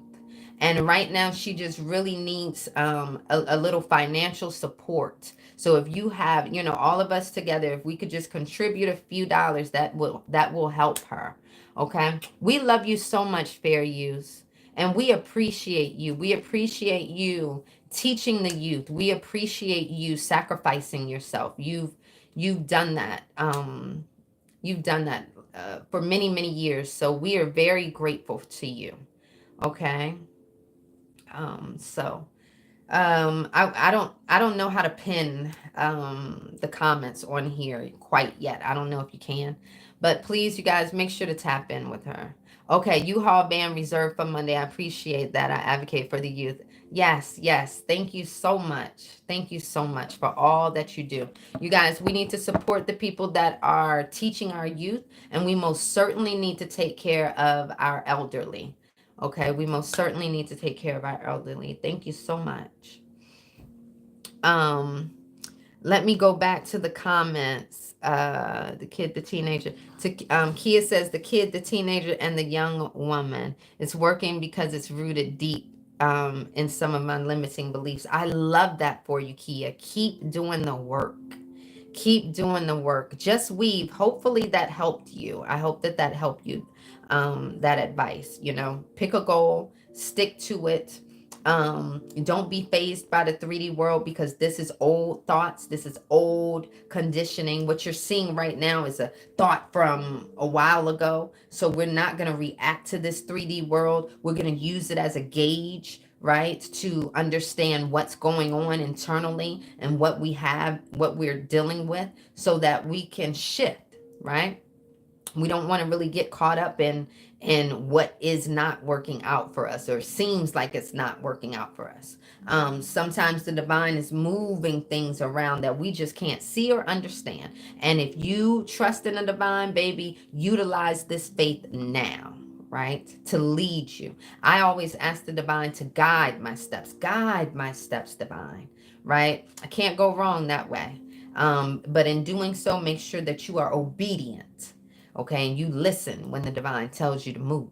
And right now she just really needs a little financial support. So if you have, all of us together, if we could just contribute a few dollars, that will help her. Okay. We love you so much, Fair Use. And we appreciate you. We appreciate you teaching the youth. We appreciate you sacrificing yourself. You've done that. You've done that for many, many years. So we are very grateful to you. Okay. So I don't know how to pin the comments on here quite yet. I don't know if you can, but please, you guys, make sure to tap in with her. Okay, U-Haul ban reserved for Monday. I appreciate that. I advocate for the youth. Yes, yes. Thank you so much. Thank you so much for all that you do. You guys, we need to support the people that are teaching our youth, and we most certainly need to take care of our elderly. Okay, we most certainly need to take care of our elderly. Thank you so much. Let me go back to the comments. The kid, the teenager. Kia says the kid, the teenager, and the young woman. It's working because it's rooted deep in some of my limiting beliefs. I love that for you, Kia. Keep doing the work. Keep doing the work. Just weave. Hopefully that helped you. I hope that that helped you. That advice, pick a goal, stick to it. Don't be phased by the 3D world, because this is old thoughts. This is old conditioning. What you're seeing right now is a thought from a while ago. So we're not going to react to this 3D world. We're going to use it as a gauge, right, to understand what's going on internally and what we have, what we're dealing with, so that we can shift, right? We don't want to really get caught up in what is not working out for us, or seems like it's not working out for us. Sometimes the divine is moving things around that we just can't see or understand. And if you trust in the divine, baby, utilize this faith now, right, to lead you. I always ask the divine to guide my steps, divine, right? I can't go wrong that way. But in doing so, make sure that you are obedient. Okay, and you listen when the divine tells you to move.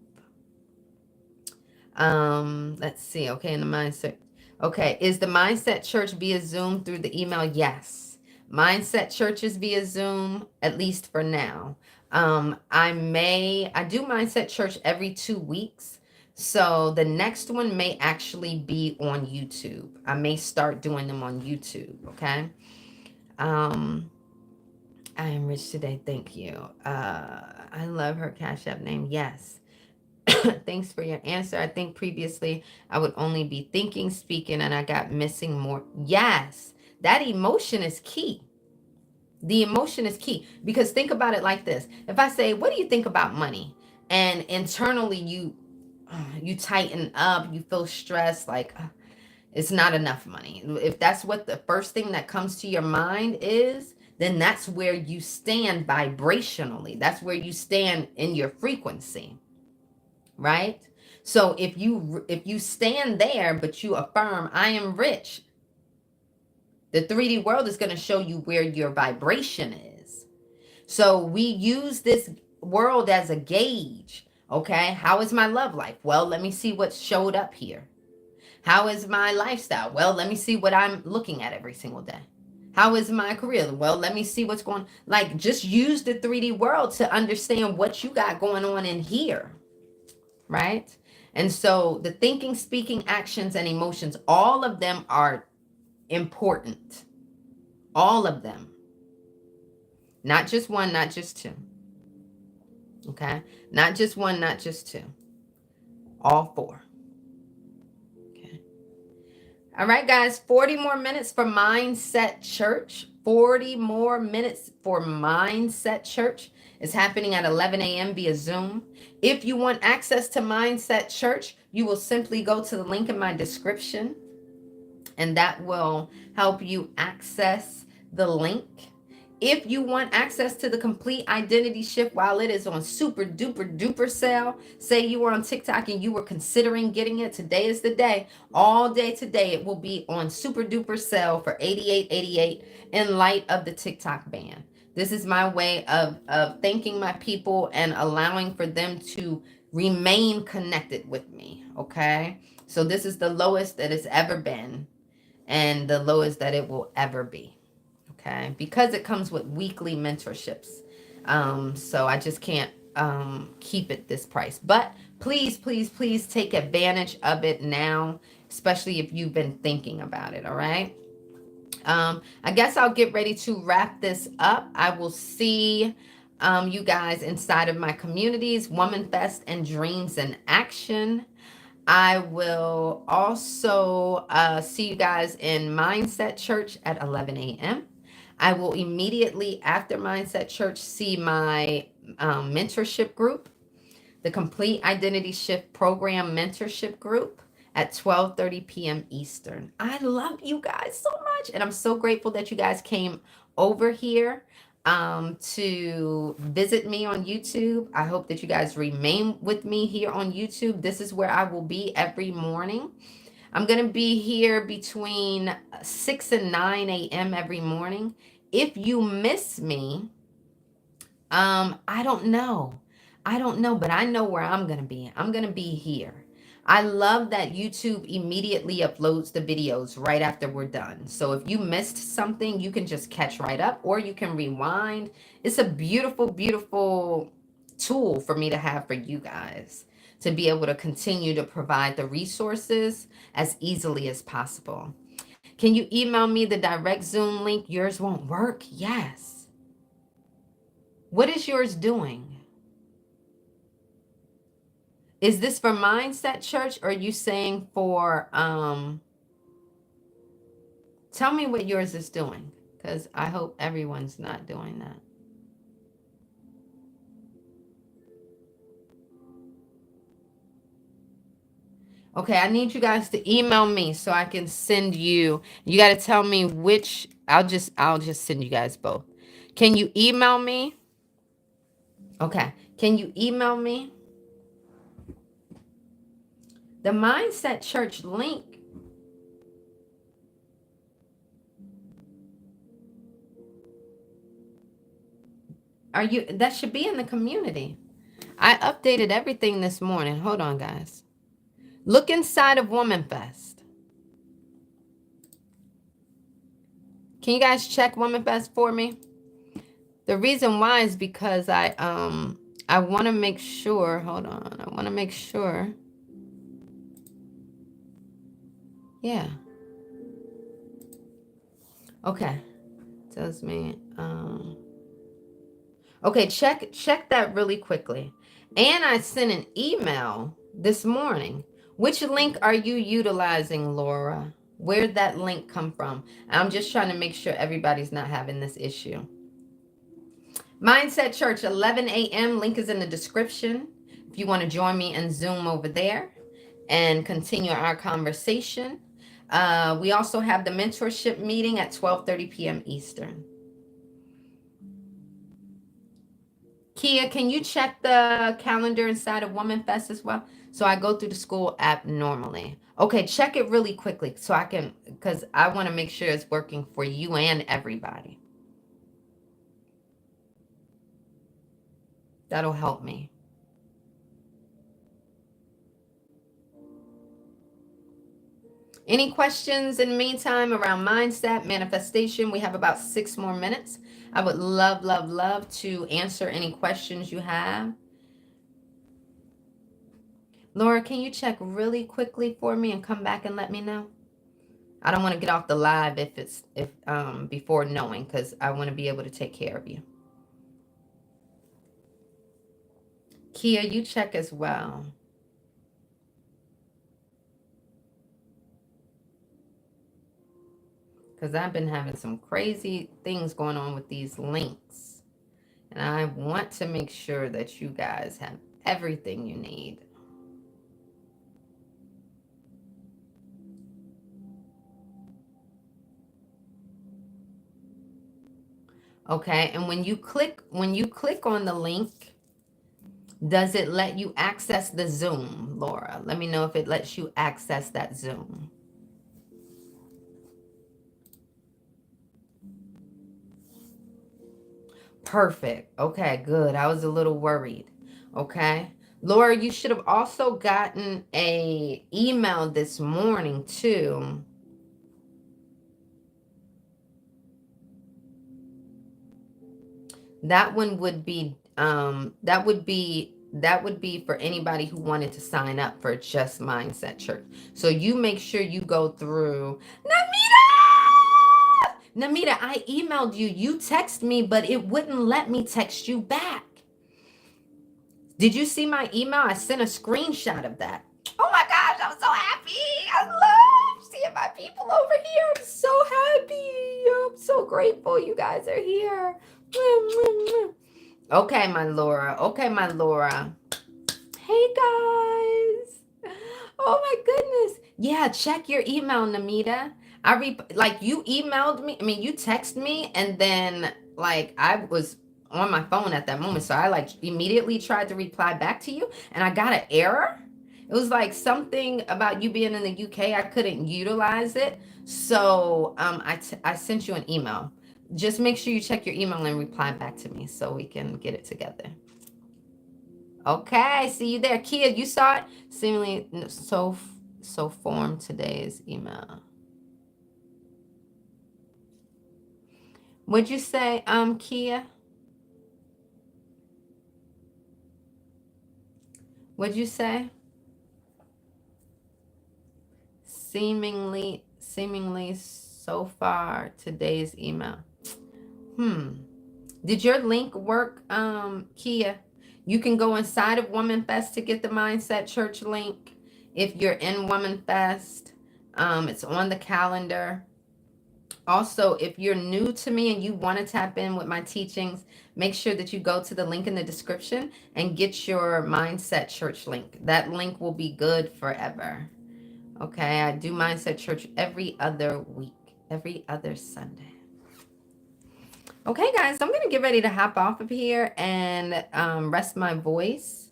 Let's see. Okay, in the mindset. Okay, is the Mindset Church via Zoom through the email? Yes. Mindset Church is via Zoom, at least for now. I do Mindset Church every 2 weeks. So the next one may actually be on YouTube. I may start doing them on YouTube. Okay. I am rich today. Thank you. I love her Cash App name. Yes. Thanks for your answer. I think previously I would only be thinking, speaking, and I got missing more. Yes. That emotion is key. The emotion is key, because think about it like this. If I say, what do you think about money? And internally you tighten up, you feel stressed, like it's not enough money. If that's what the first thing that comes to your mind is, then that's where you stand vibrationally. That's where you stand in your frequency, right? So if you stand there, but you affirm, I am rich, the 3D world is going to show you where your vibration is. So we use this world as a gauge. Okay, how is my love life? Well, let me see what showed up here. How is my lifestyle? Well, let me see what I'm looking at every single day. How is my career? Well, let me see what's going on. Like, just use the 3D world to understand what you got going on in here, right? And so the thinking, speaking, actions, and emotions, all of them are important. All of them. Not just one, not just two. Okay? Not just one, not just two. All four. All right, guys, 40 more minutes for Mindset Church. 40 more minutes for Mindset Church. It's happening at 11 a.m. via Zoom. If you want access to Mindset Church, you will simply go to the link in my description, and that will help you access the link. If you want access to the complete identity shift while it is on super duper duper sale, say you were on TikTok and you were considering getting it, today is the day. All day today it will be on super duper sale for $88.88 in light of the TikTok ban. This is my way of thanking my people and allowing for them to remain connected with me, okay? So this is the lowest that it's ever been and the lowest that it will ever be. Okay, because it comes with weekly mentorships. So I just can't keep it this price. But please, please, please take advantage of it now, especially if you've been thinking about it, all right? I guess I'll get ready to wrap this up. I will see you guys inside of my communities, Woman Fest and Dreams in Action. I will also see you guys in Mindset Church at 11 a.m. I will immediately after Mindset Church see my mentorship group, the Complete Identity Shift Program mentorship group at 12:30 p.m. Eastern. I love you guys so much, and I'm so grateful that you guys came over here. to visit me on YouTube. I hope that you guys remain with me here on YouTube. This is where I will be every morning. I'm going to be here between 6 and 9 a.m. every morning. If you miss me, I don't know. I don't know, but I know where I'm going to be. I'm going to be here. I love that YouTube immediately uploads the videos right after we're done. So if you missed something, you can just catch right up or you can rewind. It's a beautiful, beautiful tool for me to have for you guys to be able to continue to provide the resources as easily as possible. Can you email me the direct Zoom link? Yours won't work? Yes. What is yours doing? Is this for Mindset Church or are you saying for, tell me what yours is doing because I hope everyone's not doing that. Okay, I need you guys to email me so I can send you. You got to tell me which, I'll just send you guys both. Can you email me? Okay. Can you email me? The Mindset Church link. That should be in the community. I updated everything this morning. Hold on, guys. Look inside of Woman Fest. Can you guys check Woman Fest for me? The reason why is because I want to make sure, hold on. I want to make sure. Yeah. Okay. Tells me okay, check that really quickly. And I sent an email this morning. Which link are you utilizing, Laura? Where'd that link come from? I'm just trying to make sure everybody's not having this issue. Mindset Church, 11 a.m. Link is in the description. If you want to join me in Zoom over there and continue our conversation. We also have the mentorship meeting at 12:30 p.m. Eastern. Kia, can you check the calendar inside of Woman Fest as well? So I go through the school app normally. Okay, check it really quickly so I can, because I want to make sure it's working for you and everybody. That'll help me. Any questions in the meantime around mindset, manifestation? We have about 6 more minutes. I would love, love, love to answer any questions you have. Laura, can you check really quickly for me and come back and let me know? I don't want to get off the live if before knowing, because I want to be able to take care of you. Kia, you check as well. Because I've been having some crazy things going on with these links. And I want to make sure that you guys have everything you need. Okay, and when you click on the link, does it let you access the Zoom, Laura? Let me know if it lets you access that Zoom. Perfect. Okay, good. I was a little worried. Okay. Laura, you should have also gotten a email this morning too. That one would be that would be for anybody who wanted to sign up for Just Mindset Church. So you make sure you go through. Namita, I emailed you. You text me, but it wouldn't let me text you back. Did you see my email? I sent a screenshot of that. Oh my gosh, I'm so happy. I love seeing my people over here. I'm so happy. I'm so grateful you guys are here. Okay, my Laura. Okay, my Laura. Hey, guys. Oh, my goodness. Yeah, check your email, Namita. Like you emailed me. I mean, you texted me, and then like I was on my phone at that moment, so I like immediately tried to reply back to you, and I got an error. It was like something about you being in the UK. I couldn't utilize it, so I sent you an email. Just make sure you check your email and reply back to me so we can get it together. Okay, see you there, Kia. You saw it. Seemingly so formed today's email. What'd you say, Kia? What'd you say? Seemingly so far today's email. Did your link work, Kia? You can go inside of Woman Fest to get the Mindset Church link. If you're in Woman Fest, it's on the calendar. Also, if you're new to me and you want to tap in with my teachings, make sure that you go to the link in the description and get your Mindset Church link. That link will be good forever. Okay, I do Mindset Church every other week, every other Sunday. Okay, guys, I'm going to get ready to hop off of here and rest my voice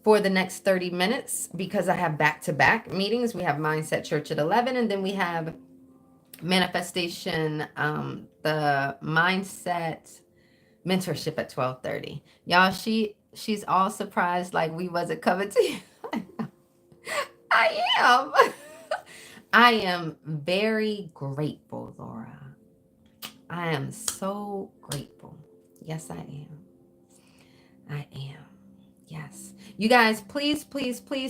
for the next 30 minutes because I have back-to-back meetings. We have Mindset Church at 11, and then we have Manifestation, the Mindset Mentorship at 12:30. Y'all, she's all surprised like we wasn't coming to you. I am. I am very grateful, Laura. I am so grateful. Yes, I am. I am. Yes. You guys, please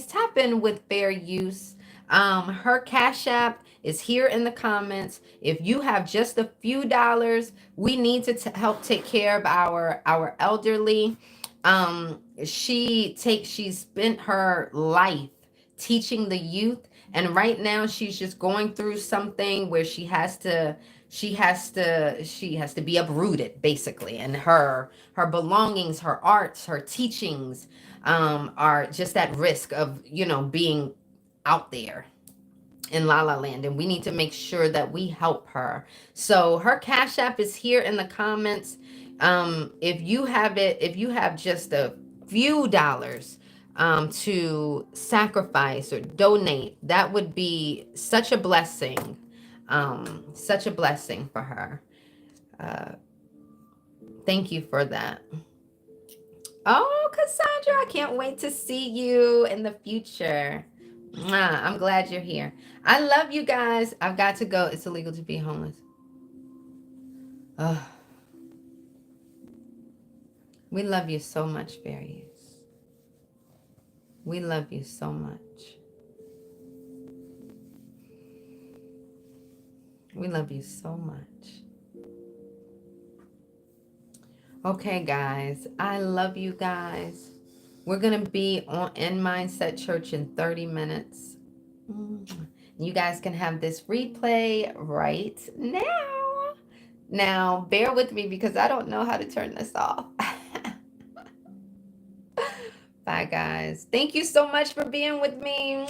tap in with Fair Use. Her Cash App is here in the comments. If you have just a few dollars, we need to help take care of our elderly. She spent her life teaching the youth, and right now she's just going through something where she has to be uprooted basically, and her belongings, her arts, her teachings are just at risk of being out there in La La Land, and we need to make sure that we help her. So her Cash App is here in the comments. If you have just a few dollars to sacrifice or donate, that would be such a blessing. Such a blessing for her. Thank you for that. Oh, Cassandra, I can't wait to see you in the future. I'm glad you're here. I love you guys. I've got to go. It's illegal to be homeless. Oh, we love you so much, Fairies. We love you so much. We love you so much. Okay, guys. I love you guys. We're going to be in Mindset Church in 30 minutes. You guys can have this replay right now. Now, bear with me because I don't know how to turn this off. Bye, guys. Thank you so much for being with me.